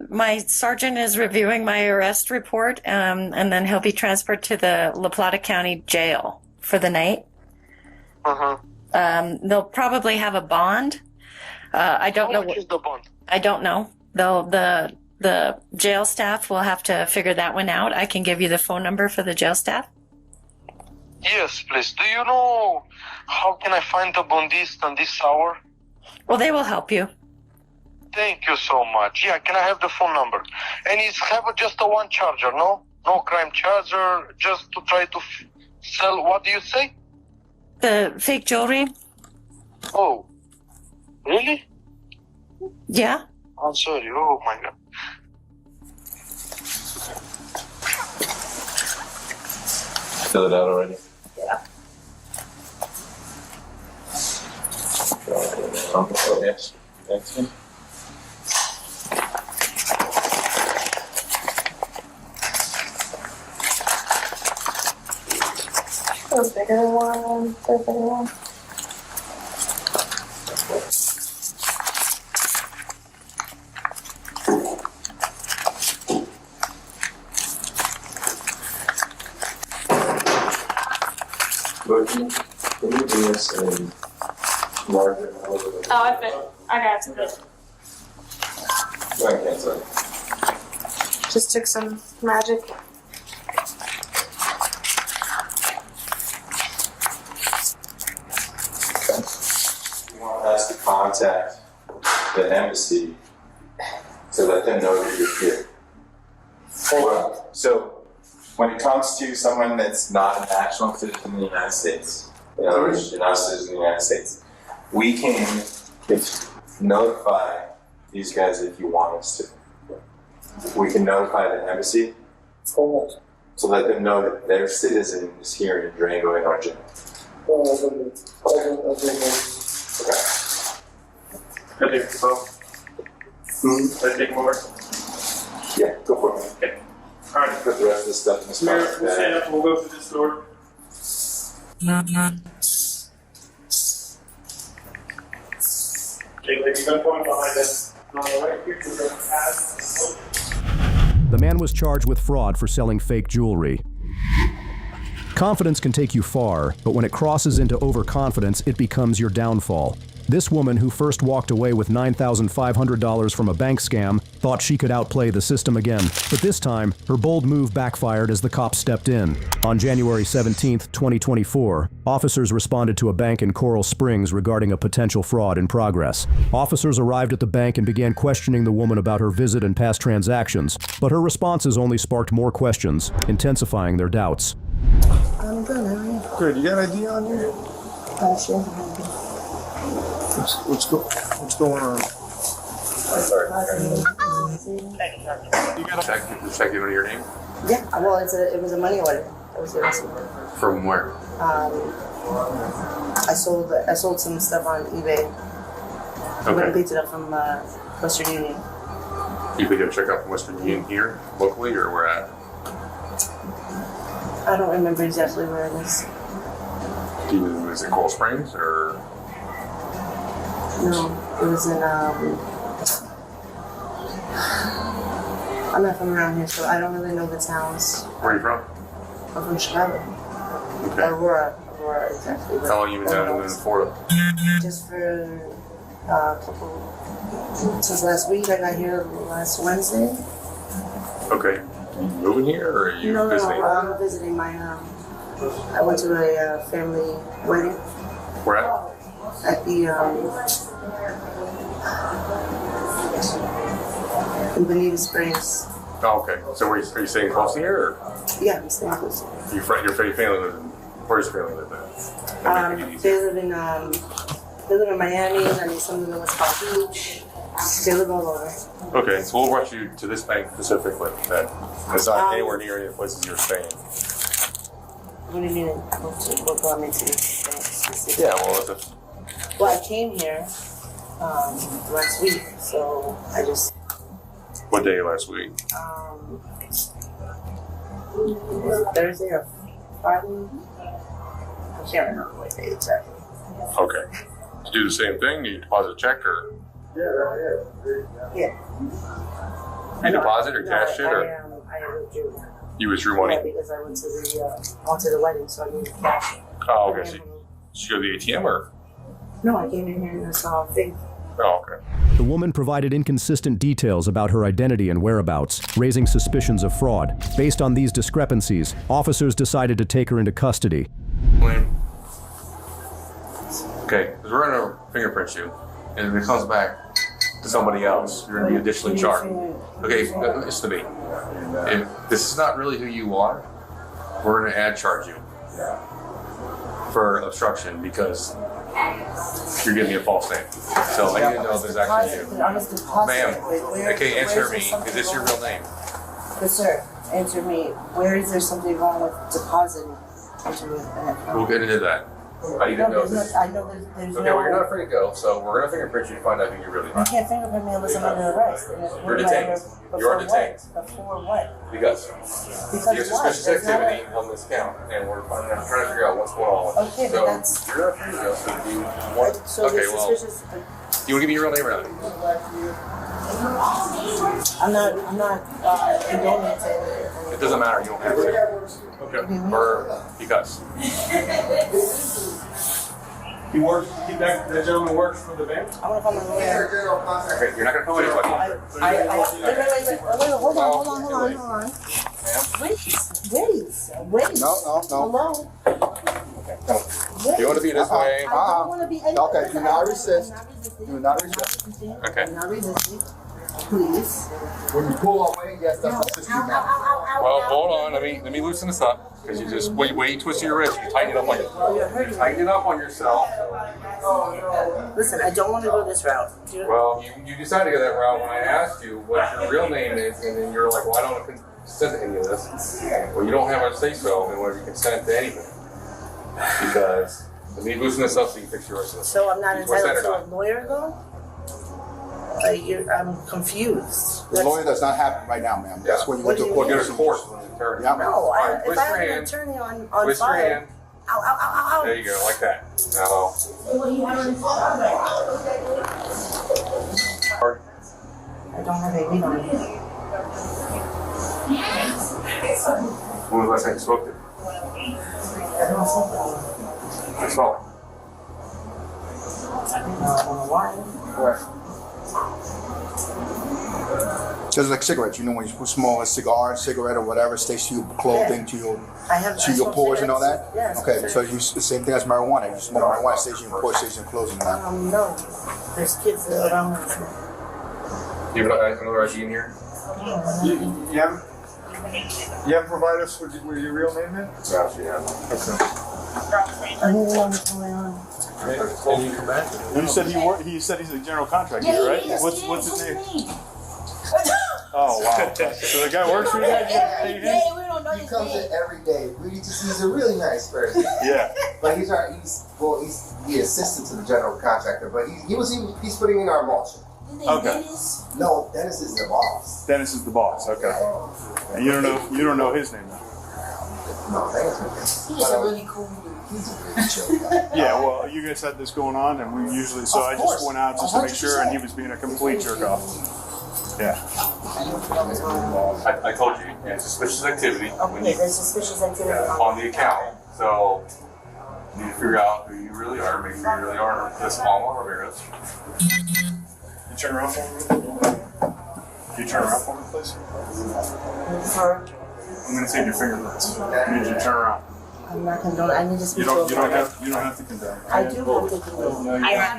My sergeant is reviewing my arrest report, and then he'll be transferred to the La Plata County Jail for the night. They'll probably have a bond. I don't know. How much is the bond? I don't know. The jail staff will have to figure that one out. I can give you the phone number for the jail staff. Yes, please. Do you know how can I find the bondist on this hour? Well, they will help you. Thank you so much. Yeah, can I have the phone number? And it's have just a one charger, no? No crime charger, just to try to sell, what do you say? The fake jewelry? Oh, really? Yeah. I'm sorry, oh my God. Fill it out already? Yeah. Yes. Thanks. Those bigger ones, the bigger ones. Can you do this and mark it a little bit? Oh, I got some. I can't say. Just took some magic. You want us to contact the embassy to let them know that you're here. Well, so when it comes to someone that's not an actual citizen in the United States, in other words, you're not a citizen in the United States, we can notify these guys if you want us to. We can notify the embassy to let them know that their citizen is here in Durango in our jail. Okay. I think so. I think more. Yeah, go for it. Okay. All right. Put the rest of the stuff in this Mayor, box. we'll stand up. We'll go through this door. Okay, lady, gun point behind us. On the right here, we're going to pass. The man was charged with fraud for selling fake jewelry. Confidence can take you far, but when it crosses into overconfidence, it becomes your downfall. This woman, who first walked away with $9,500 from a bank scam, thought she could outplay the system again. But this time, her bold move backfired as the cops stepped in. On January 17, 2024, officers responded to a bank in Coral Springs regarding a potential fraud in progress. Officers arrived at the bank and began questioning the woman about her visit and past transactions, but her responses only sparked more questions, intensifying their doubts. I'm good, how are you? Good, you got an ID on you? Sure. What's going on? You got a check in on your name? Yeah, well, it was a money order. It was a receipt. From where? I sold some stuff on eBay. I went and picked it up from Western Union. You picked up a check up from Western Union here, locally, or where at? I don't remember exactly where it is. Was it Coral Springs, or? No, it was in, I'm not from around here, so I don't really know the towns. Where are you from? I'm from Chicago. Okay. Aurora, exactly. How long have you been down in Florida? Just for since last week. I got here last Wednesday. Okay. You moving here, or are you visiting? No, I'm visiting my, I went to a family wedding. Where at? At the, in Bonita Springs. Oh, okay. So are you staying close here, or? Yeah, I'm staying close. Your family live in, where's your family live at? They live in Miami, and then some of them was Palm Beach. They live all over. Okay, so we'll rush you to this bank specifically. That it's not anywhere near any of the places you're staying. What do you mean? What brought me to this bank? Yeah, well, it's a... Well, I came here last week, so I just... What day last week? Thursday or Friday? I can't remember what day exactly. Okay. To do the same thing, you deposit a check or Yeah. you deposit or cash it or I withdrew. you withdrew money? Yeah, because I went to the wedding, so I needed cash. Oh, okay. So did you go to the ATM or? No, I came in here and I saw a thing. Oh, okay. The woman provided inconsistent details about her identity and whereabouts, raising suspicions of fraud. Based on these discrepancies, officers decided to take her into custody. Okay, because we're going to fingerprint you, and if it comes back to somebody else, you're going to be additionally charged. Okay, listen to me. If this is not really who you are, we're going to charge you for obstruction because you're giving me a false name. So I need to know if this is actually you. Ma'am, okay, answer me. Is this your real name? But sir, answer me. Where is there something wrong with depositing into an account? We'll get into that. I need to know this. I know there's Okay, no... well, you're not free to go, so we're going to fingerprint you to find out who you really You are. can't fingerprint me unless I'm under arrest. You're detained. You are detained. Before what? Because Because you have what? suspicious There's not activity on this account, and we're trying to figure out what's going on. Okay, but so that's- you're not free to go. So do you want? So Okay, there's well, suspicious... you want to give me your real name or not? I'm not condoning to anything. It doesn't matter. You don't have to. Okay. Or because. That gentleman works for the bank? I want to call my lawyer. Okay, you're not going to call anybody. Wait, hold on. Wait. No. Hello? You want to be this way? I don't want to be any... Okay, do not resist. Do not resist. Okay. I'm not resisting. Please. When you pull away, yes, that's what system you have. Well, hold on. Let me loosen this up because you just wait. You twist your wrist. You tighten it up on yourself. Listen, I don't want to go this route. Well, you decided to go that route when I asked you what your real name is, and then you're like, well, I don't consent to any of this. Well, you don't have a say-so in whether you consent to anything. Because let me loosen this up so you can fix your wrist. So I'm not entitled to a lawyer, though? I'm confused. The lawyer does not happen right now, ma'am. That's when you go to court. Go to court. Yeah. No, Right, if I have an attorney on twist your file... hand. Ow. There you go, like that. Now, I don't have any weed on me. when was the last time you smoked it? I don't smoke that one. I saw it. Why? Just like cigarettes, you know, when you smoke a cigarette or whatever, stays to your clothing, to your pores and all that? Yes. Okay, so you, the same thing as marijuana. You smoke marijuana, it stays in your pores, stays in your clothing. No. There's kids around me. You have another ID in here? You haven't provided us with your real name yet? No, she has. Okay. I don't know what's going on. Can you come back? You said he said he's a general contractor, right? What's his name? Oh wow! So the guy works for you guys? He comes in every day. He's a really nice person. Yeah. But he's the assistant to the general contractor. But he's putting in our mulch. Okay. No, Dennis is the boss. Dennis is the boss. Okay. And you don't know his name though. No, Dennis. He's a really cool dude. He's a really chill guy. Yeah. Well, you guys had this going on, and we usually I just went out just to make sure, and he was being a complete jerk off. Yeah. I told you, it's suspicious activity. Okay, there's suspicious activity on the account. So you need to figure out who you really are, make sure you really are this Alma Ramirez. You turn around for me? You turn around for me, please? I'm going to take your fingerprints. I need you to turn around. I'm not condoning. I need to speak You don't to have to condone. I do have to condone. I have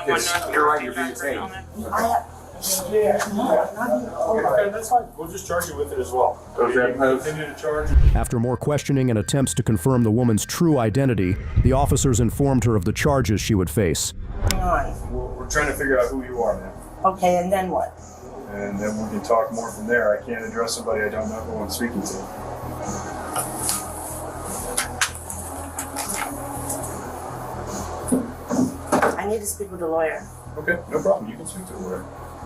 rights. You're right, you're being detained. I have... Okay, that's fine. We'll just charge you with it as well. Continue to charge. After more questioning and attempts to confirm the woman's true identity, the officers informed her of the charges she would face. We're trying to figure out who you are, man. Okay, and then what? And then we can talk more from there. I can't address somebody I don't know who I'm speaking to. I need to speak with a lawyer. Okay, no problem. You can speak to a lawyer.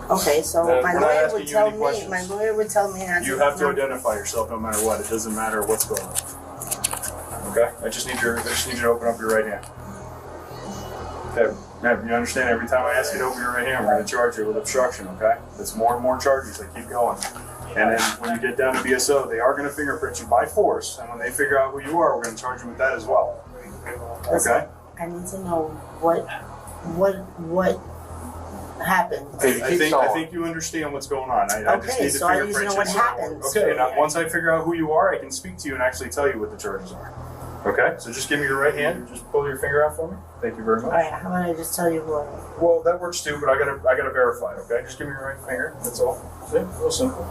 Okay, so my lawyer would tell me. My lawyer would tell me. You have to identify yourself no matter what. It doesn't matter what's going on. Okay, I just need you to open up your right hand. Okay. Now, you understand, every time I ask you to open your right hand, we're going to charge you with obstruction, okay? That's more and more charges. They keep going. And then when you get down to BSO, they are going to fingerprint you by force. And when they figure out who you are, we're going to charge you with that as well. Okay? I need to know what happened. I think you understand what's going on. I just need to so I need to fingerprint know what you. happened. Okay, now once I figure out who you are, I can speak to you and actually tell you what the charges are. Okay, so just give me your right hand. Just pull your finger out for me. Thank you very much. All right, how about I just tell you who I am? Well, that works too, but I gotta verify it. Okay, just give me your right finger. That's all. See, real simple.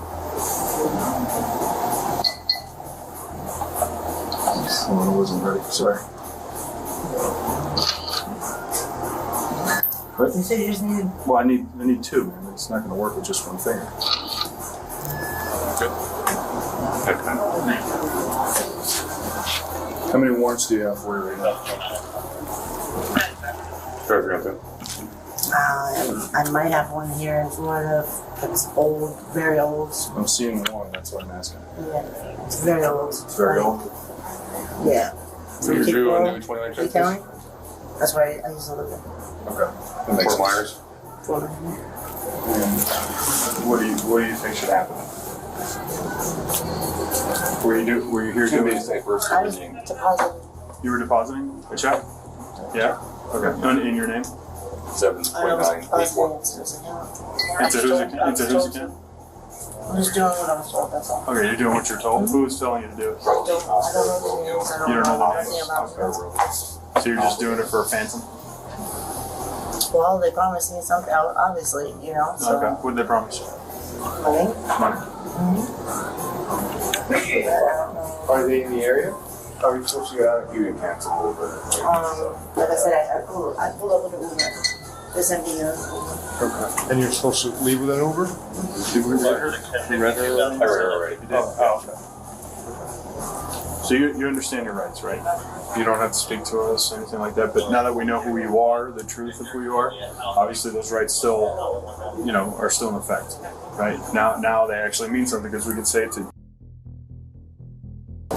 Oh, I wasn't ready. Sorry. What? You said you just needed. Well, I need two, man. It's not gonna work with just one finger. Good. How many warrants do you have for you right now? I might have one here in Florida that's old, very old. I'm seeing one, that's what I'm asking. Yeah, it's very old. It's very old? Yeah. So you're due on new 29 Keep going? That's why I used to live there. Okay. That makes Fort Myers. What do you think should happen? Were you here doing? I was depositing. You were depositing a check? Yeah. Okay. In your name? 7.984. Into whose account? I'm just doing what I was told, that's all. Okay, you're doing what you're told. Who's telling you to do it? I don't know the names. I You don't know the anything about it. So you're just doing it for a phantom? Well, they promised me something, obviously, you know. So. Okay. What did they promise you? Money. Money. Are they in the area? Are we supposed to get out? You can cancel a little bit. Like I said, I pulled up with an Uber. They sent me an Uber. Okay. And you're supposed to leave with an Uber? Did we read her? We read her already? I read her already. You did? Oh, okay. So you understand your rights, right? You don't have to speak to us, anything like that. But now that we know who you are, the truth of who you are, obviously those rights still, are still in effect, right? Now they actually mean something because we can say it to you.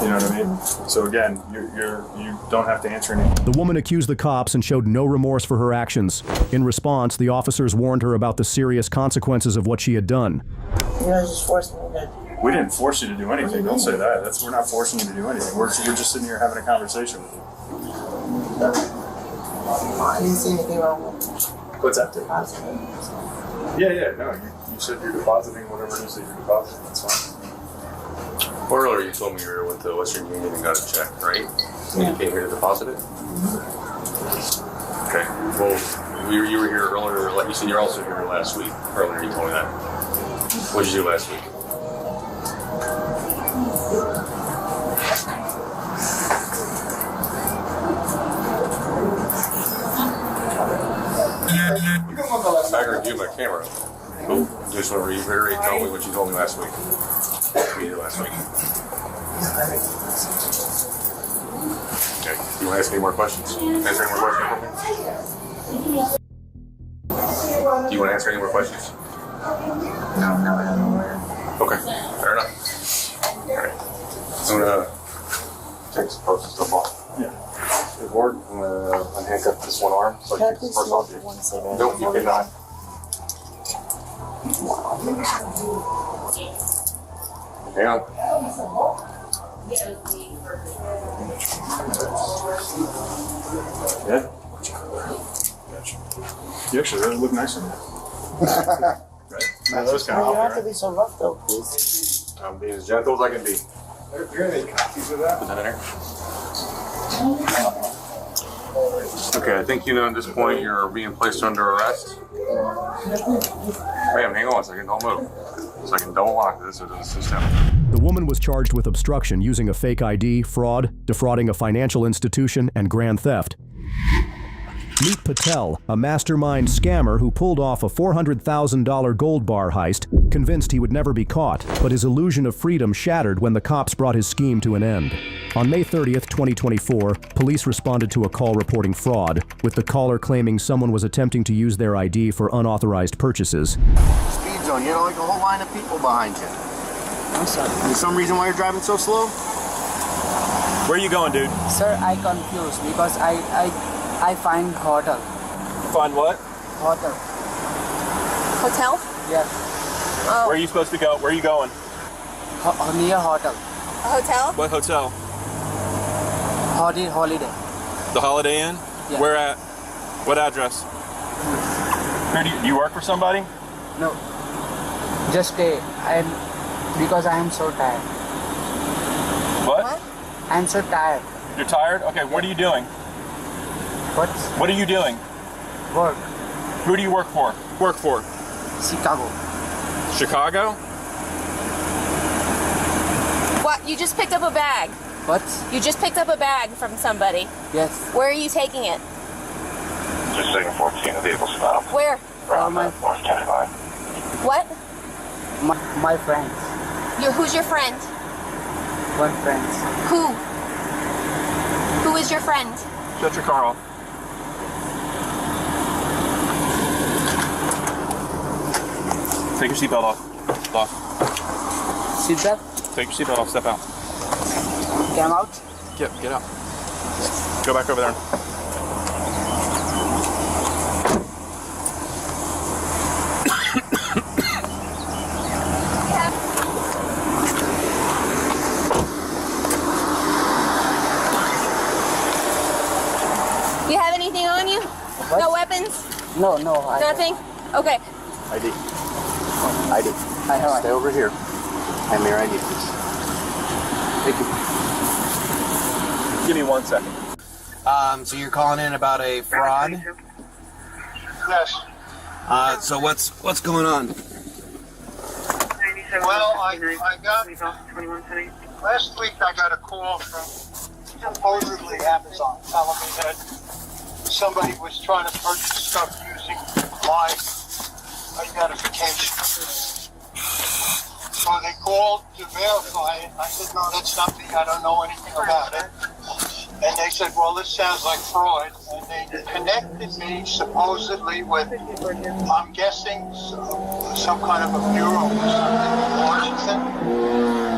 You know what I mean? So again, you don't have to answer anything. The woman accused the cops and showed no remorse for her actions. In response, the officers warned her about the serious consequences of what she had done. You guys just forced me to. We didn't force you to do anything. Don't say that. We're not forcing you to do anything. We're just sitting here having a conversation with you. I didn't see anything wrong with What's that? depositing. Yeah. No, you said you're depositing whatever it is that you're depositing. That's fine. Well, earlier you told me you went to Western Union and got a check, right? And you came here to deposit it? Okay. Well, you were here earlier, like you said, you're also here last week. Earlier you told me that. What did you do last week? I can review my camera. Cool. Just want to reiterate, tell me what you told me last week. What you did last week. Okay. You want to ask any more questions? Answer any more questions for me? Do you want to answer any more questions? No, I don't know. Okay. Fair enough. Alright. I'm gonna take some post stuff off. Yeah. Good work. I'm gonna unhandcuff this one arm so I can take this first off you. Nope, you cannot. Hang on. Yeah? You actually really look nice in there. Right? Yeah, those kind of You don't have outfit, to be so rough, though, please. I'm being as gentle as I can be. Do you have any copies of that? Put that in there. Okay, I think you know at this point you're being placed under arrest. Ma'am, hang on a second, don't move. So I can double lock this into the system. The woman was charged with obstruction using a fake ID, fraud, defrauding a financial institution, and grand theft. Meet Patel, a mastermind scammer who pulled off a $400,000 gold bar heist, convinced he would never be caught, but his illusion of freedom shattered when the cops brought his scheme to an end. On May 30th, 2024, police responded to a call reporting fraud, with the caller claiming someone was attempting to use their ID for unauthorized purchases. Speed zone, you know, like a whole line of people behind you. I'm sorry. There's some reason why you're driving so slow? Where are you going, dude? Sir, I confused because I find hotel. Find what? Hotel. Hotel? Yes. Oh. Where are you supposed to go? Where are you going? Near hotel. A hotel? What hotel? Holiday. The Holiday Inn? Yeah. Where at? What address? Where do you work for somebody? No. Just stay. Because I am so tired. What? I'm so tired. You're tired? Okay, what are you doing? What are you doing? Work. Who do you work for? Chicago. Chicago? What? You just picked up a bag. What? You just picked up a bag from somebody. Yes. Where are you taking it? Just second 14, the vehicle stopped. Where? Around North 25. What? My friends. Who's your friend? One friend. Who? Who is your friend? Shut your car off. Take your seatbelt off. Seatbelt? Take your seatbelt off. Step out. Come out? Get out. Go back over there. You have anything on you? What? No weapons? No. Nothing? Okay. ID. I have Stay over here. Hand me your ID, please. Thank you. Give me 1 second. So you're calling in about a fraud? Yes. So what's going on? Well, I got, last week I got a call from supposedly Amazon telling me that somebody was trying to purchase stuff using my identification. So they called to verify it. I said, no, that's not me. I don't know anything about it. And they said, well, this sounds like fraud. And they connected me supposedly with, I'm guessing, some kind of a bureau or something in Washington.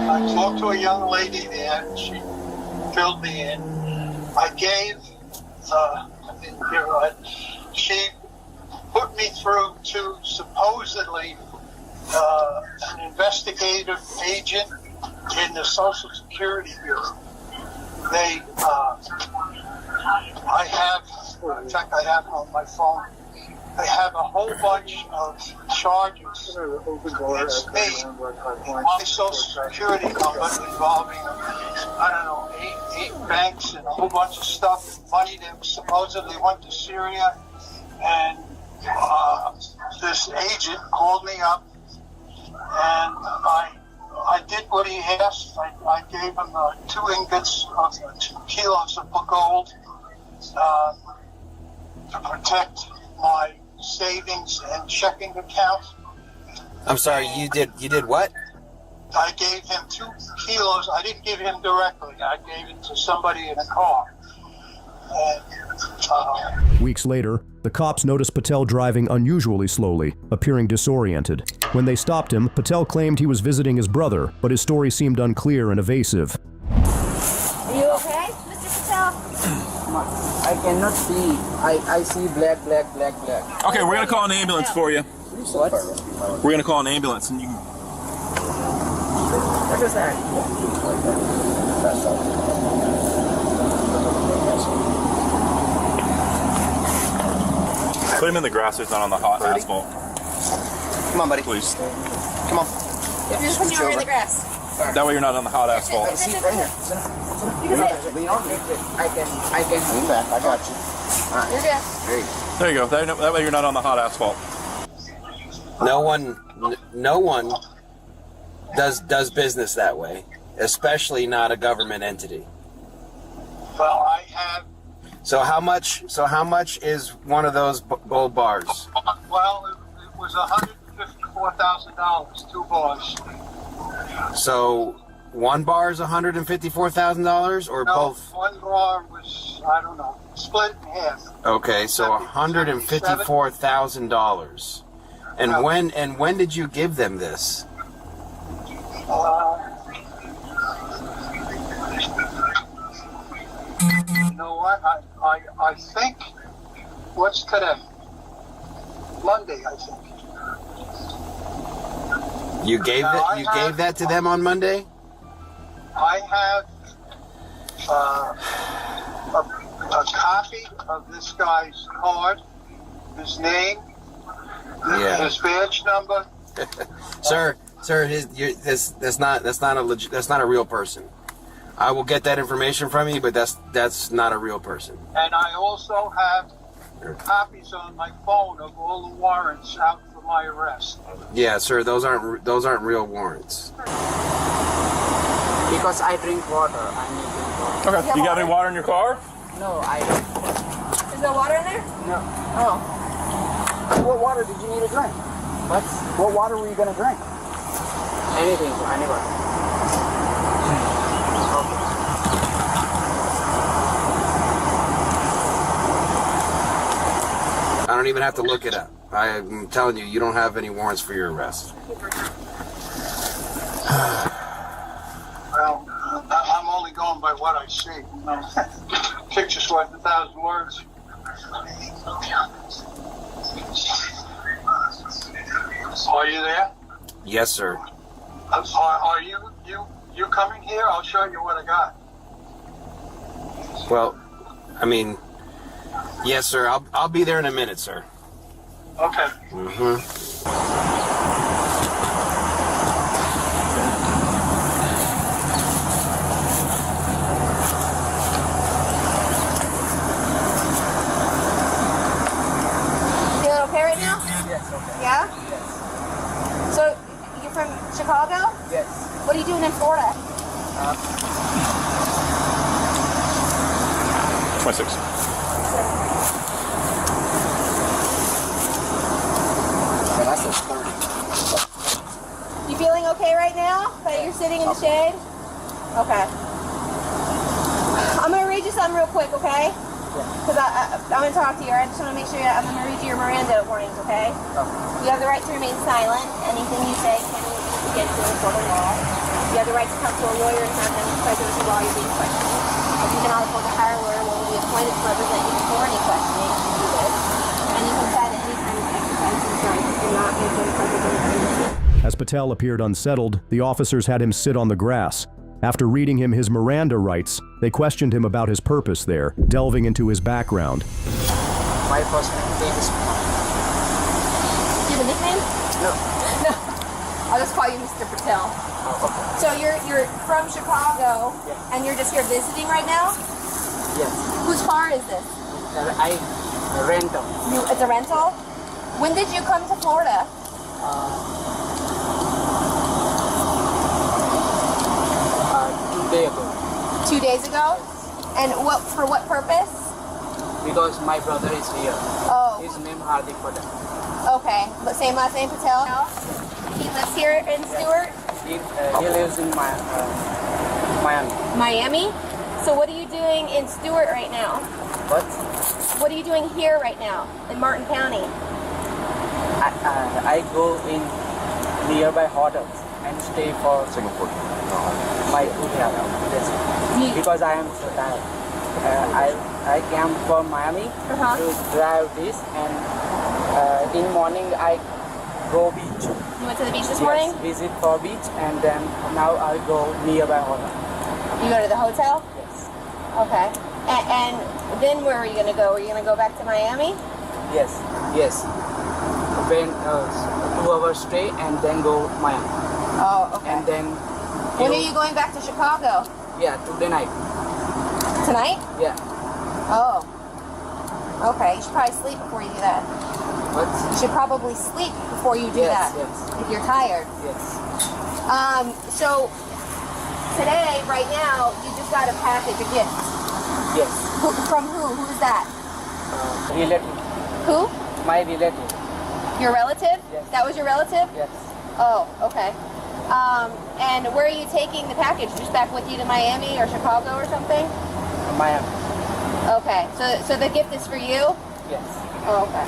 I talked to a young lady there. She filled me in. I gave, she put me through to supposedly an investigative agent in the Social Security Bureau. They, I have, in fact, I have on my phone, I have a whole bunch of charges against me, my Social Security number involving, I don't know, eight banks and a whole bunch of stuff, money that supposedly went to Syria, and this agent called me up, and I did what he asked. I gave him 2 ingots of 2 kilos of gold to protect my savings and checking account. I'm sorry, you did what? I gave him 2 kilos. I didn't give him directly. I gave it to somebody in a car. And, Weeks later, the cops noticed Patel driving unusually slowly, appearing disoriented. When they stopped him, Patel claimed he was visiting his brother, but his story seemed unclear and evasive. Are you okay, Mr. Patel? I cannot see. I see black. Okay, we're gonna call an ambulance for you. What? We're gonna call an ambulance, and you can. What is that? Put him in the grass so he's not on the hot asphalt. Come on, buddy. Please. Come on. Just put you over in the grass. That way you're not on the hot asphalt. Right here. Lean on me. I can lean back. I got you. All You're right. good. There you go. That way you're not on the hot asphalt. No one does business that way, especially not a government entity. well, I have. So how much is one of those gold bars? Well, it was $154,000, 2 bars. So one bar is $154,000, or No, both? one bar was, I don't know, split in half. Okay, so $154,000. And when did you give them this? You know what? I think, what's today? Monday, I think. You gave Now, gave that to them on Monday? I have a copy of this guy's card, his name, his badge number. Sir, that's not a real person. I will get that information from you, but that's not a real person. And I also have copies on my phone of all the warrants out for my arrest. Yeah, sir, those aren't real warrants. Because I drink water. I need drink water. Okay. You got any water in your car? No, I don't. Is there water in there? No. Oh. What water did you need to drink? What water were you going to drink? Anything, anybody. I don't even have to look it up. I'm telling you, you don't have any warrants for your arrest. Well, I'm only going by what I see. Picture's worth 1,000 words. Are you there? Yes, sir. Are you coming here? I'll show you what I got. Well, I mean, yes, sir. I'll be there in a minute, sir. Okay. Mm-hmm. Feeling okay right now? Yes, okay. Yeah? Yes. So, you're from Chicago? Yes. What are you doing in Florida? 26. That's a 30. You feeling okay right now? That you're sitting in the shade? Okay. I'm gonna read you something real quick, okay? Because I'm gonna talk to you. I just want to make sure I'm gonna read you your Miranda warnings, okay? You have the right to remain silent. Anything you say can be used against you in a court of law. You have the right to come to a lawyer and have them present while you're being questioned. If you cannot afford to hire a lawyer, one will be appointed to represent you before any questioning. You can do this. And you can sign at any time you exercise your rights and not make any representation. As Patel appeared unsettled, the officers had him sit on the grass. After reading him his Miranda rights, they questioned him about his purpose there, delving into his background. My first name is... Do you have a nickname? No. No. I'll just call you Mr. Patel. Oh, okay. So you're from Chicago, and you're just here visiting right now? Yes. Whose car is this? I rental. It's a rental? When did you come to Florida? 2 days ago. 2 days ago? And for what purpose? Because my brother is here. Oh. His name Hardik Patel. Okay. But same last name, Patel? He lives here in Stewart? He lives in Miami. Miami? So what are you doing in Stewart right now? What? What are you doing here right now in Martin County? I go in nearby hotels and stay for Singapore. My food here. Yes. Because I am so tired. I came from Miami to drive this, and in morning I go beach. You went to the beach this morning? Visit for beach, and then now I go nearby hotel. You go to the hotel? Yes. Okay. And then where are you going to go? Are you going to go back to Miami? Yes. When 2 hours stay and then go Miami. Oh, okay. And then. When are you going back to Chicago? Yeah, today night. Tonight? Yeah. Oh. Okay. You should probably sleep before you do that. What? You should probably sleep before you do that. Yes. If you're tired. Yes. So today, right now, you just got a package of gifts. Yes. From who? Who's that? Relative. Who? My relative. Your relative? Yes. That was your relative? Yes. Oh, okay. And where are you taking the package? Just back with you to Miami or Chicago or something? Miami. Okay. So the gift is for you? Yes. Oh, okay.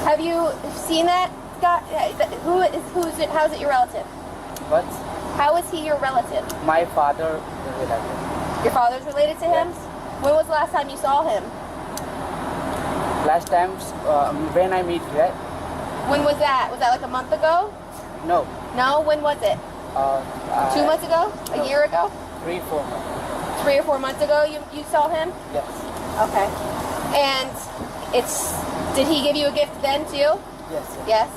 Have you seen that guy? Who's it? How's it your relative? What? How is he your relative? My father relative. Your father's related to him? When was the last time you saw him? Last time when I meet here, When was that? Was that like a month ago? No. No? When was it? 2 months ago? A year ago? 3, 4 months. 3 or 4 months ago you saw him? Yes. Okay. And did he give you a gift then too? Yes. Yes?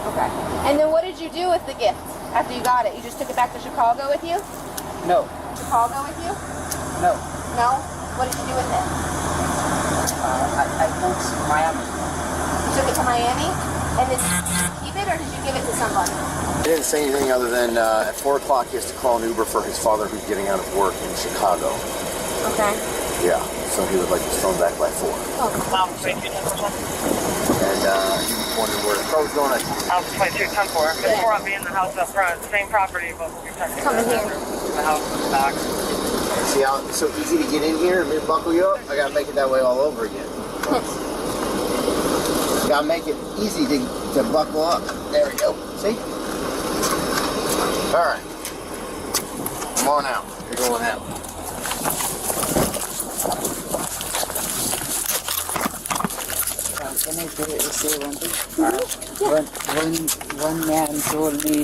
Okay. And then what did you do with the gift after you got it? You just took it back to Chicago with you? No. Chicago with you? No. No? What did you do with it? I moved to Miami. You took it to Miami? And then did you keep it or did you give it to somebody? He didn't say anything other than at 4 o'clock he has to call an Uber for his father who's getting out of work in Chicago. Okay. Yeah, so he would like his phone back by 4. Oh. And he was wondering where the car was going. House 2210-4. Before I'll be in the house up front. Same property, but we'll be checking Come in here. The house in the back. See how it's so easy to get in here and buckle you up? I gotta make it that way all over again. Gotta make it easy to buckle up. There we go. See? Alright. Come on out. You're going out. Can I say one thing? One man told me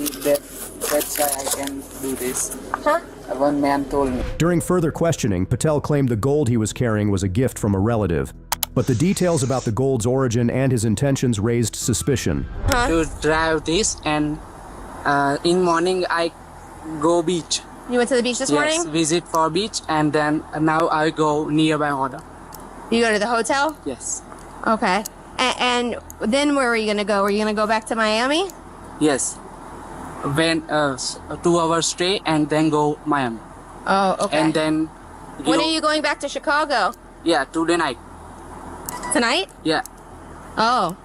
that's why I can do this. Huh? One man told me. During further questioning, Patel claimed the gold he was carrying was a gift from a relative. But the details about the gold's origin and his intentions raised suspicion. To drive this, and in morning I go beach. You went to the beach this morning? Yes, visit for beach, and then now I go nearby hotel. You go to the hotel? Yes. Okay. And then where are you going to go? Are you going to go back to Miami? Yes. When 2 hours stay and then go Miami. Oh, okay. And then. When are you going back to Chicago? Yeah, today night. Tonight? Yeah. Oh.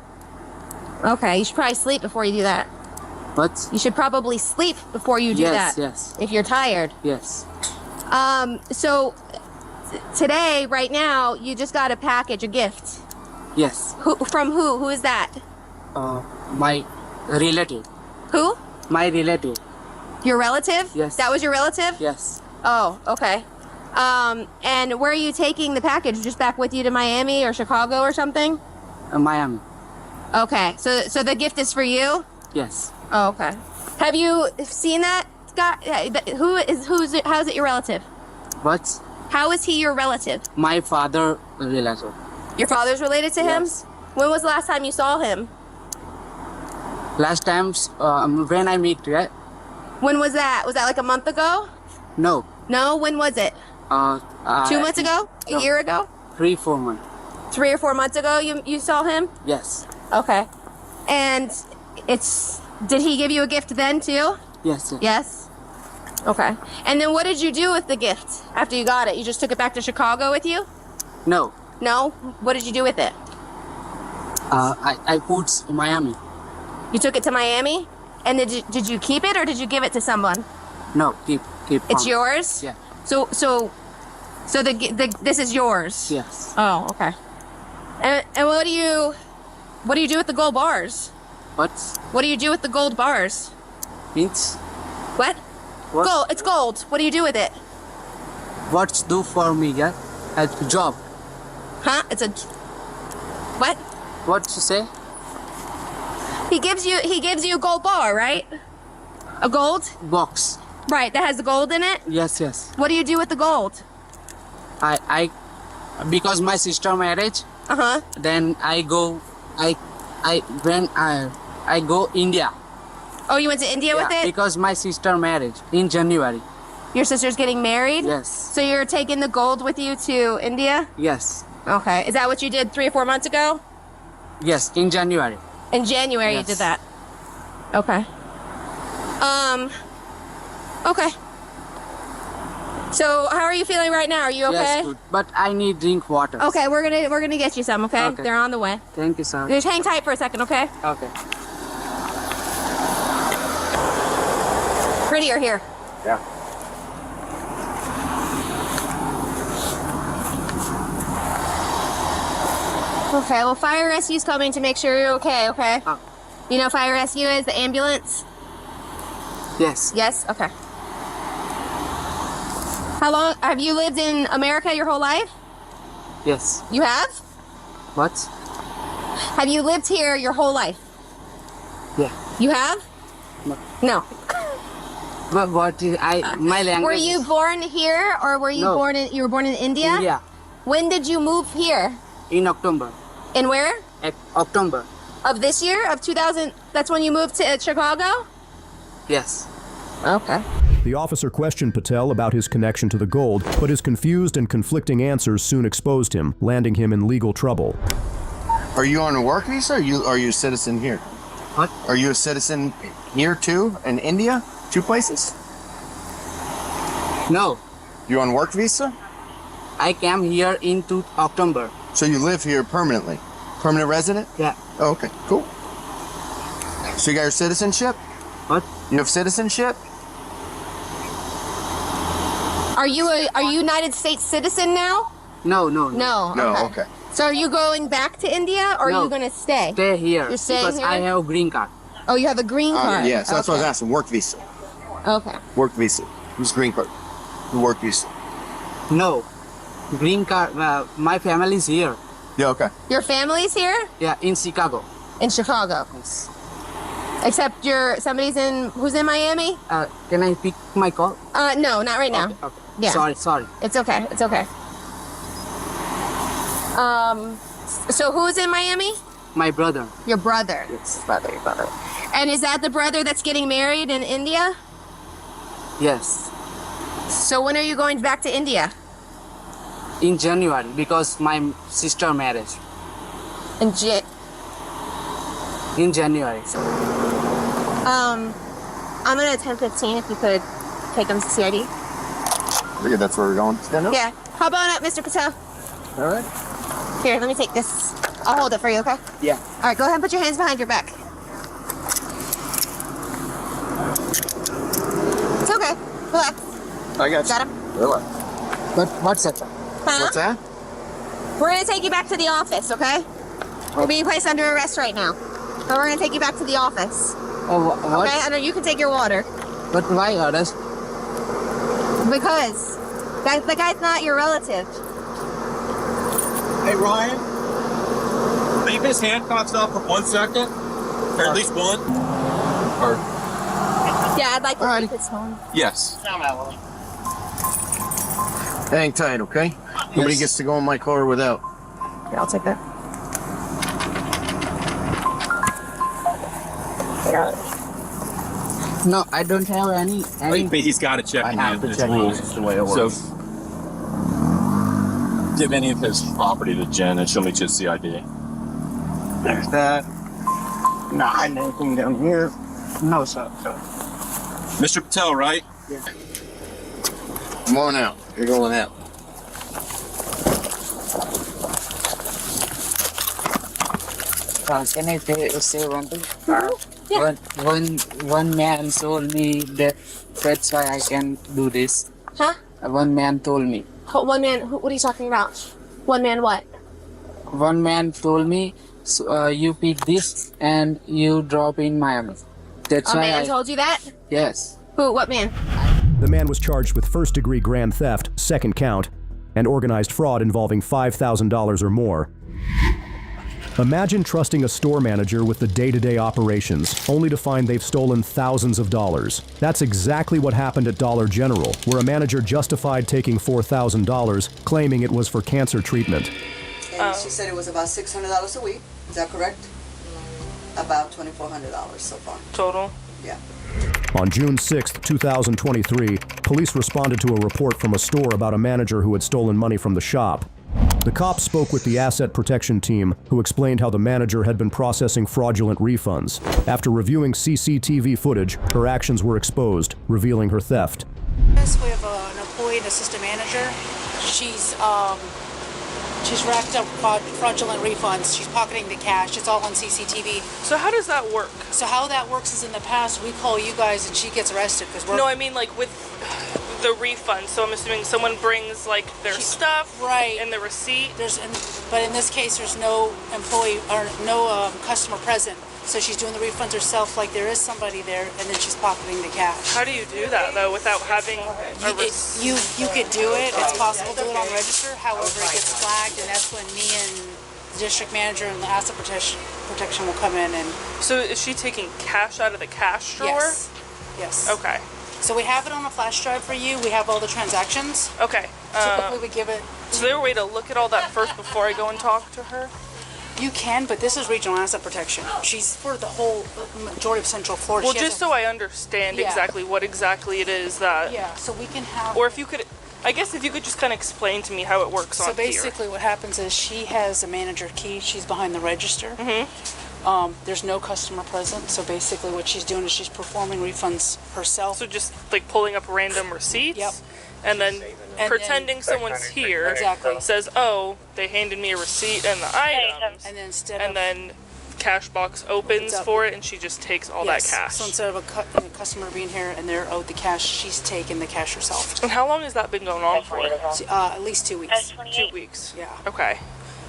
Okay. You should probably sleep before you do that. What? You should probably sleep before you do that. Yes. If you're tired. Yes. So today, right now, you just got a package, a gift. Yes. From who? Who is that? My relative. Who? My relative. Your relative? Yes. That was your relative? Yes. Oh, okay. And where are you taking the package? Just back with you to Miami or Chicago or something? Miami. Okay. So the gift is for you? Yes. Oh, okay. Have you seen that guy? How's it your relative? What? How is he your relative? My father relative. Your father's related to him? Yes. When was the last time you saw him? Last time when I meet, right? When was that? Was that like a month ago? No. No? When was it? 2 months ago? No. A year ago? 3, 4 months. 3 or 4 months ago you saw him? Yes. Okay. And did he give you a gift then too? Yes. Yes? Okay. And then what did you do with the gift after you got it? You just took it back to Chicago with you? No. No? What did you do with it? I put in Miami. You took it to Miami? And did you keep it or did you give it to someone? No, keep. It's yours? Yeah. So this is yours? Yes. Oh, okay. And what do you do with the gold bars? What? What do you do with the gold bars? Means? What? Gold. It's gold. What do you do with it? What's do for me, yeah? A job. Huh? It's a what? What you say? He gives you a gold bar, right? A gold box. Right, that has the gold in it? Yes, yes. What do you do with the gold? I because my sister marriage. Uh-huh. Then I go I go India. Oh, you went to India with it? Because my sister marriage in January. Your sister's getting married? Yes. So you're taking the gold with you to India? Yes. Okay. Is that what you did 3 or 4 months ago? Yes, in January. In January Yes. you did that. Okay. Okay. So how are you feeling right now? Are you okay? Yes, good. But I need drink water. Okay, we're gonna get you some, okay? Okay. They're on the way. Thank you, sir. Just hang tight for a second, okay? Okay. Prettier here. Yeah. Okay, well, fire rescue's coming to make sure you're okay, okay? You know what fire rescue is? The ambulance? Yes. Yes? Okay. How long have you lived in America your whole life? Yes. You have? What? Have you lived here your whole life? Yeah. You have? No. But what is my language? Were you born here or were you No. born in? You were born in India. India. When did you move here? In October. In where? October. Of this year? Of 2000? That's when you moved to Chicago? Yes. Okay. The officer questioned Patel about his connection to the gold, but his confused and conflicting answers soon exposed him, landing him in legal trouble. Are you on a work visa or are you a citizen here? What? Are you a citizen here too, in India? Two places? No. You on work visa? I came here in October. So you live here permanently? Permanent resident? Yeah. Oh, okay, cool. So you got your citizenship? What? You have citizenship? Are you a United States citizen now? No. No. No, okay. So are you going back to India or No. are you going to stay? Stay here. You're staying because here? I have a green card. Oh, you have a green card? Yeah, so that's what I was Okay. asking. Work visa. Okay. Work visa. Who's green card? The work visa. No. Green card. My family is here. Yeah, okay. Your family's here? Yeah, in Chicago. In Chicago. Yes. Except who's in Miami? Can I pick my call? No, not right now. Okay. Yeah. Sorry. It's okay. So who's in Miami? My brother. Your brother. Yes. Your brother. And is that the brother that's getting married in India? Yes. So when are you going back to India? In January, because my sister marriage. In January. I'm gonna 10:15 if you could take him to CID. Yeah, that's where we're going. Stand up? Yeah. Hop on up, Mr. Patel. All right. Here, let me take this. I'll hold it for you, okay? Yeah. All right, go ahead and put your hands behind your back. It's okay. Relax. I got you. Got him? Relax. But what's that? Huh? What's that? We're gonna take you back to the office, okay? You're being placed under arrest right now. But we're gonna take you back to the office. Oh, what? Okay? And then you can take your water. But why arrest? Because the guy's not your relative. Hey, Ryan. Leave his handcuffs up for 1 second. Or at least one. Or, Yeah, I'd like to take his phone. yes. Hang tight, okay? Nobody gets to go in my car without. Yeah, I'll take that. No, I don't have any. But he's got to check I in. have to It's check rules. in. That's the way it works. So, give any of his property to Jen and she'll meet you at CID. There's that. No, anything down here. No, sir. Mr. Patel, right? Yeah. Come on out. You're going out. Can I say one thing? Yeah. One man told me that's why I can do this. Huh? One man told me. One man, what are you talking about? One man what? One man told me, you pick this and you drop in Miami. That's A why man I... told you that? Yes. Who? What man? The man was charged with first-degree grand theft, second count, and organized fraud involving $5,000 or more. Imagine trusting a store manager with the day-to-day operations, only to find they've stolen thousands of dollars. That's exactly what happened at Dollar General, where a manager justified taking $4,000, claiming it was for cancer treatment. And she said it was about $600 a week. Is that correct? About $2,400 so far. Total? Yeah. On June 6, 2023, police responded to a report from a store about a manager who had stolen money from the shop. The cops spoke with the asset protection team, who explained how the manager had been processing fraudulent refunds. After reviewing CCTV footage, her actions were exposed, revealing her theft. Yes, we have an employee, an assistant manager. She's racked up fraudulent refunds. She's pocketing the cash. It's all on CCTV. So how does that work? So how that works is in the past, we call you guys and she gets arrested because we're... No, I mean like with the refund. So I'm assuming someone brings like their stuff, right, and the receipt. But in this case, there's no employee or no customer present. So she's doing the refunds herself, like there is somebody there, and then she's pocketing the cash. How do you do that though without having a receipt? You could do it. It's possible to do it on register. However, it gets flagged, and that's when me and the district manager and the asset protection will come in and... So is she taking cash out of the cash drawer? Yes. Yes. Okay. So we have it on a flash drive for you. We have all the transactions. Okay. Typically we give it... Is there a way to look at all that first before I go and talk to her? You can, but this is regional asset protection. She's for the whole majority of Central Florida. Well, just so I understand exactly what exactly it is that... Yeah, so we can have... Or if you could... I guess if you could just kind of explain to me how it works on here. So basically what happens is she has a manager key. She's behind the register. There's no customer present. So basically what she's doing is she's performing refunds herself. So just like pulling up random receipts? Yep. And then pretending someone's here. Exactly. Says, oh, they handed me a receipt and the items. And then instead and then cash box opens for it and she just takes all that cash. So instead of a customer being here and they're owed the cash, she's taking the cash herself. And how long has that been going on for? At least 2 weeks. 2 weeks. Yeah. Okay.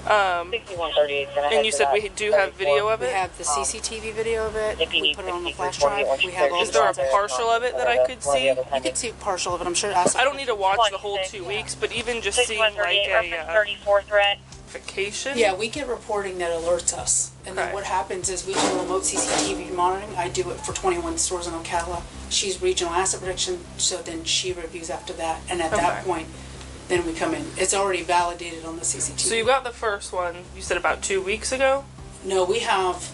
And you said we do have video of it? We have the CCTV video of it. We put it on the flash drive. We have all Is there a partial of it that I could see? You could see partial of it. I'm sure. I don't need to watch the whole 2 weeks, but even just seeing like a vacation. Yeah, we get reporting that alerts us. And then what happens is we do remote CCTV monitoring. I do it for 21 stores in Ocala. She's regional asset protection, so then she reviews after that. And at that point, then we come in. It's already validated on the CCTV. So you got the first one, you said about 2 weeks ago? No, we have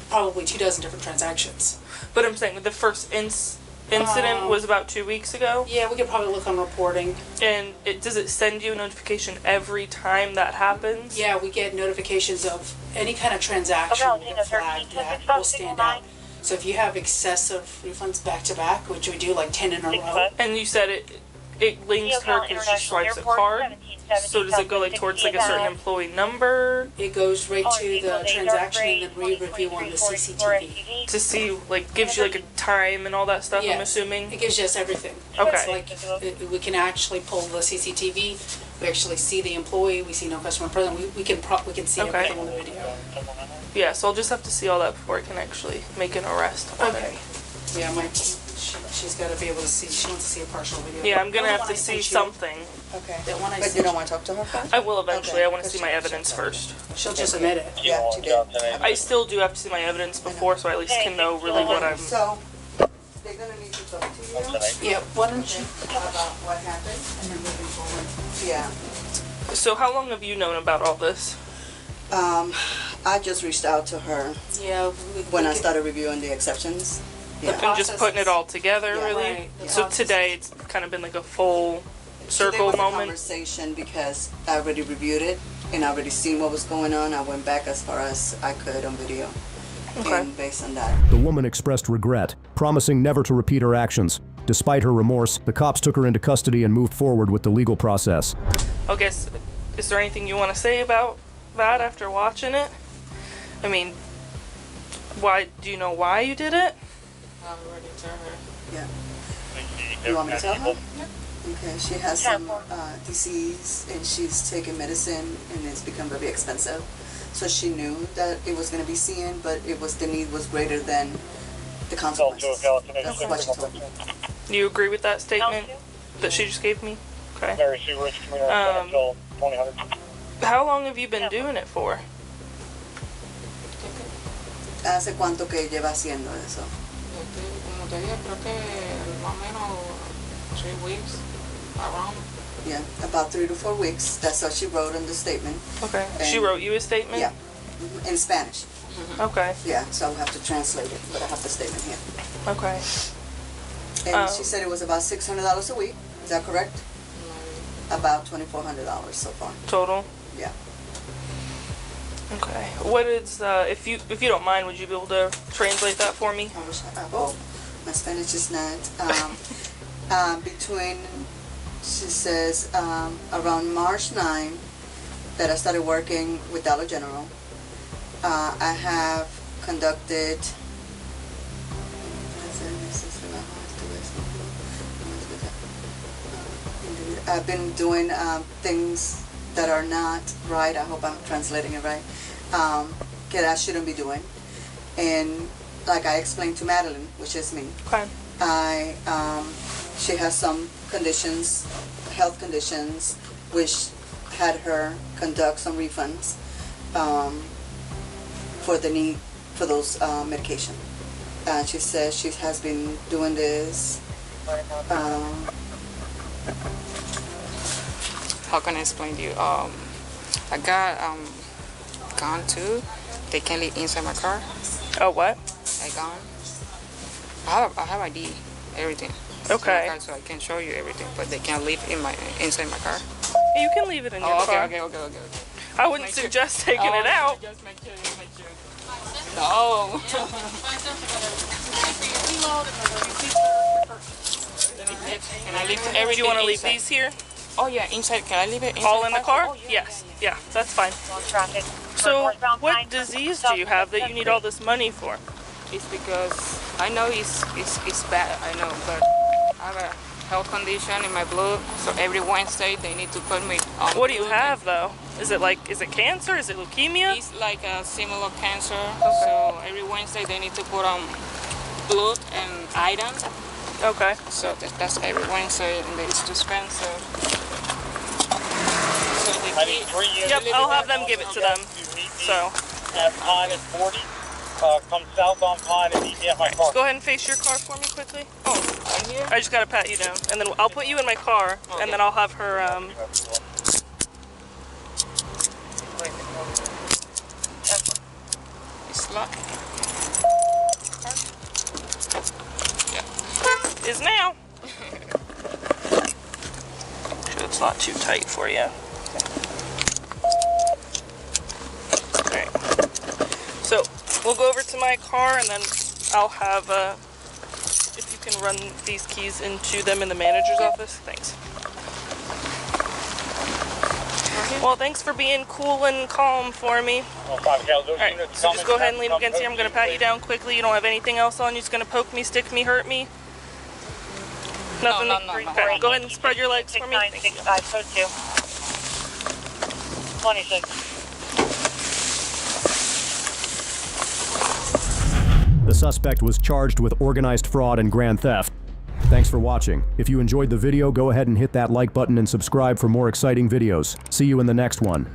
probably 24 different transactions. But I'm saying the first incident was about 2 weeks ago? Yeah, we could probably look on reporting. And does it send you a notification every time that happens? Yeah, we get notifications of any kind of transaction with a flag that will stand out. So if you have excessive refunds back to back, which we do like 10 in a row. And you said it links her because she swipes a card. So does it go like towards like a certain employee number? It goes right to the transaction and then we review on the CCTV. To see, like, gives you like a time and all that stuff, I'm assuming? It gives us everything. Okay. It's like we can actually pull the CCTV. We actually see the employee. We see no customer present. We can see everything on the video. Yeah, so I'll just have to see all that before I can actually make an arrest. Okay. Yeah, she's got to be able to see. She wants to see a partial video. Yeah, I'm going to have to see something. Okay. But you don't want to talk to her first? I will eventually. Okay. I want to see my evidence first. She'll just admit it. Yeah, she did. I still do have to see my evidence before, so I at least can know really what I'm... So, they're going to need to talk to you? Yeah, why don't you about what happened? And then moving forward. Yeah. So how long have you known about all this? I just reached out to her when I started reviewing the exceptions. Yeah. And just putting it all together, really? Right. So today it's kind of been like a full circle today was moment? A conversation because I already reviewed it and I already seen what was going on. I went back as far as I could on video. Okay. And based on that. The woman expressed regret, promising never to repeat her actions. Despite her remorse, the cops took her into custody and moved forward with the legal process. I guess, is there anything you want to say about that after watching it? I mean, do you know why you did it? I've already told her. Yeah. You want me to tell her? Yeah. Okay, she has some disease and she's taking medicine and it's become very expensive. So she knew that it was going to be seen, but the need was greater than the consequences. That's what she told me. Do you agree with that statement that she just gave me? Okay. How long have you been doing it for? ¿Hace cuánto que lleva haciendo eso? Como te dije, creo que más o menos 3 weeks, around. Yeah, about 3 to 4 weeks. That's what she wrote in the statement. Okay. And she wrote you a statement? Yeah, in Spanish. Okay. Yeah, so I'll have to translate it, but I have the statement here. Okay. And she said it was about $600 a week. Is that correct? About $2,400 so far. Total? Yeah. Okay. What is if you don't mind, would you be able to translate that for me? I wish my Spanish is not. Between, she says, around March 9 that I started working with Dollar General, I have conducted. I've been doing things that are not right. I hope I'm translating it right. That I shouldn't be doing. And like I explained to Madeline, which is me, she has some conditions, health conditions, which had her conduct some refunds. for the need for those medication. And she says she has been doing this. How can I explain to you? I got gun too. They can leave inside my car. Oh, what? A gun. I have ID, everything. Okay. Car, so I can show you everything, but they can't leave inside my car. You can leave it in your car. Okay. I wouldn't suggest taking it out. Just make sure. No. Can I leave everything? Do you want to leave inside? these here? Oh yeah, inside. Can I leave it inside? All in the car? Yes. Yeah, that's fine. So, what disease do you have that you need all this money for? It's because I know it's bad. I know, but I have a health condition in my blood. So every Wednesday they need to put me on. What do you have though? Is it cancer? Is it leukemia? It's like a similar cancer. So every Wednesday they need to put on blood and iron. Okay. So that's every Wednesday, and it's expensive. Yep, I'll have them give it to them. So. At Pine at 40. Come south on Pine and meet me at my car. Go ahead and face your car for me quickly. Oh, right here? I just gotta pat you down, and then I'll put you in my car, and then I'll have her. It's locked. Is now. Sure it's not too tight for you. Alright. So we'll go over to my car and then I'll have if you can run these keys into them in the manager's office. Thanks. Well, thanks for being cool and calm for me. Alright, so just go ahead and lean against here. I'm going to pat you down quickly. You don't have anything else on you. Just going to poke me, stick me, hurt me. Nothing. No. Okay, go ahead and spread your legs for me. Thank you. 26. The suspect was charged with organized fraud and grand theft. Thanks for watching. If you enjoyed the video, go ahead and hit that like button and subscribe for more exciting videos. See you in the next one.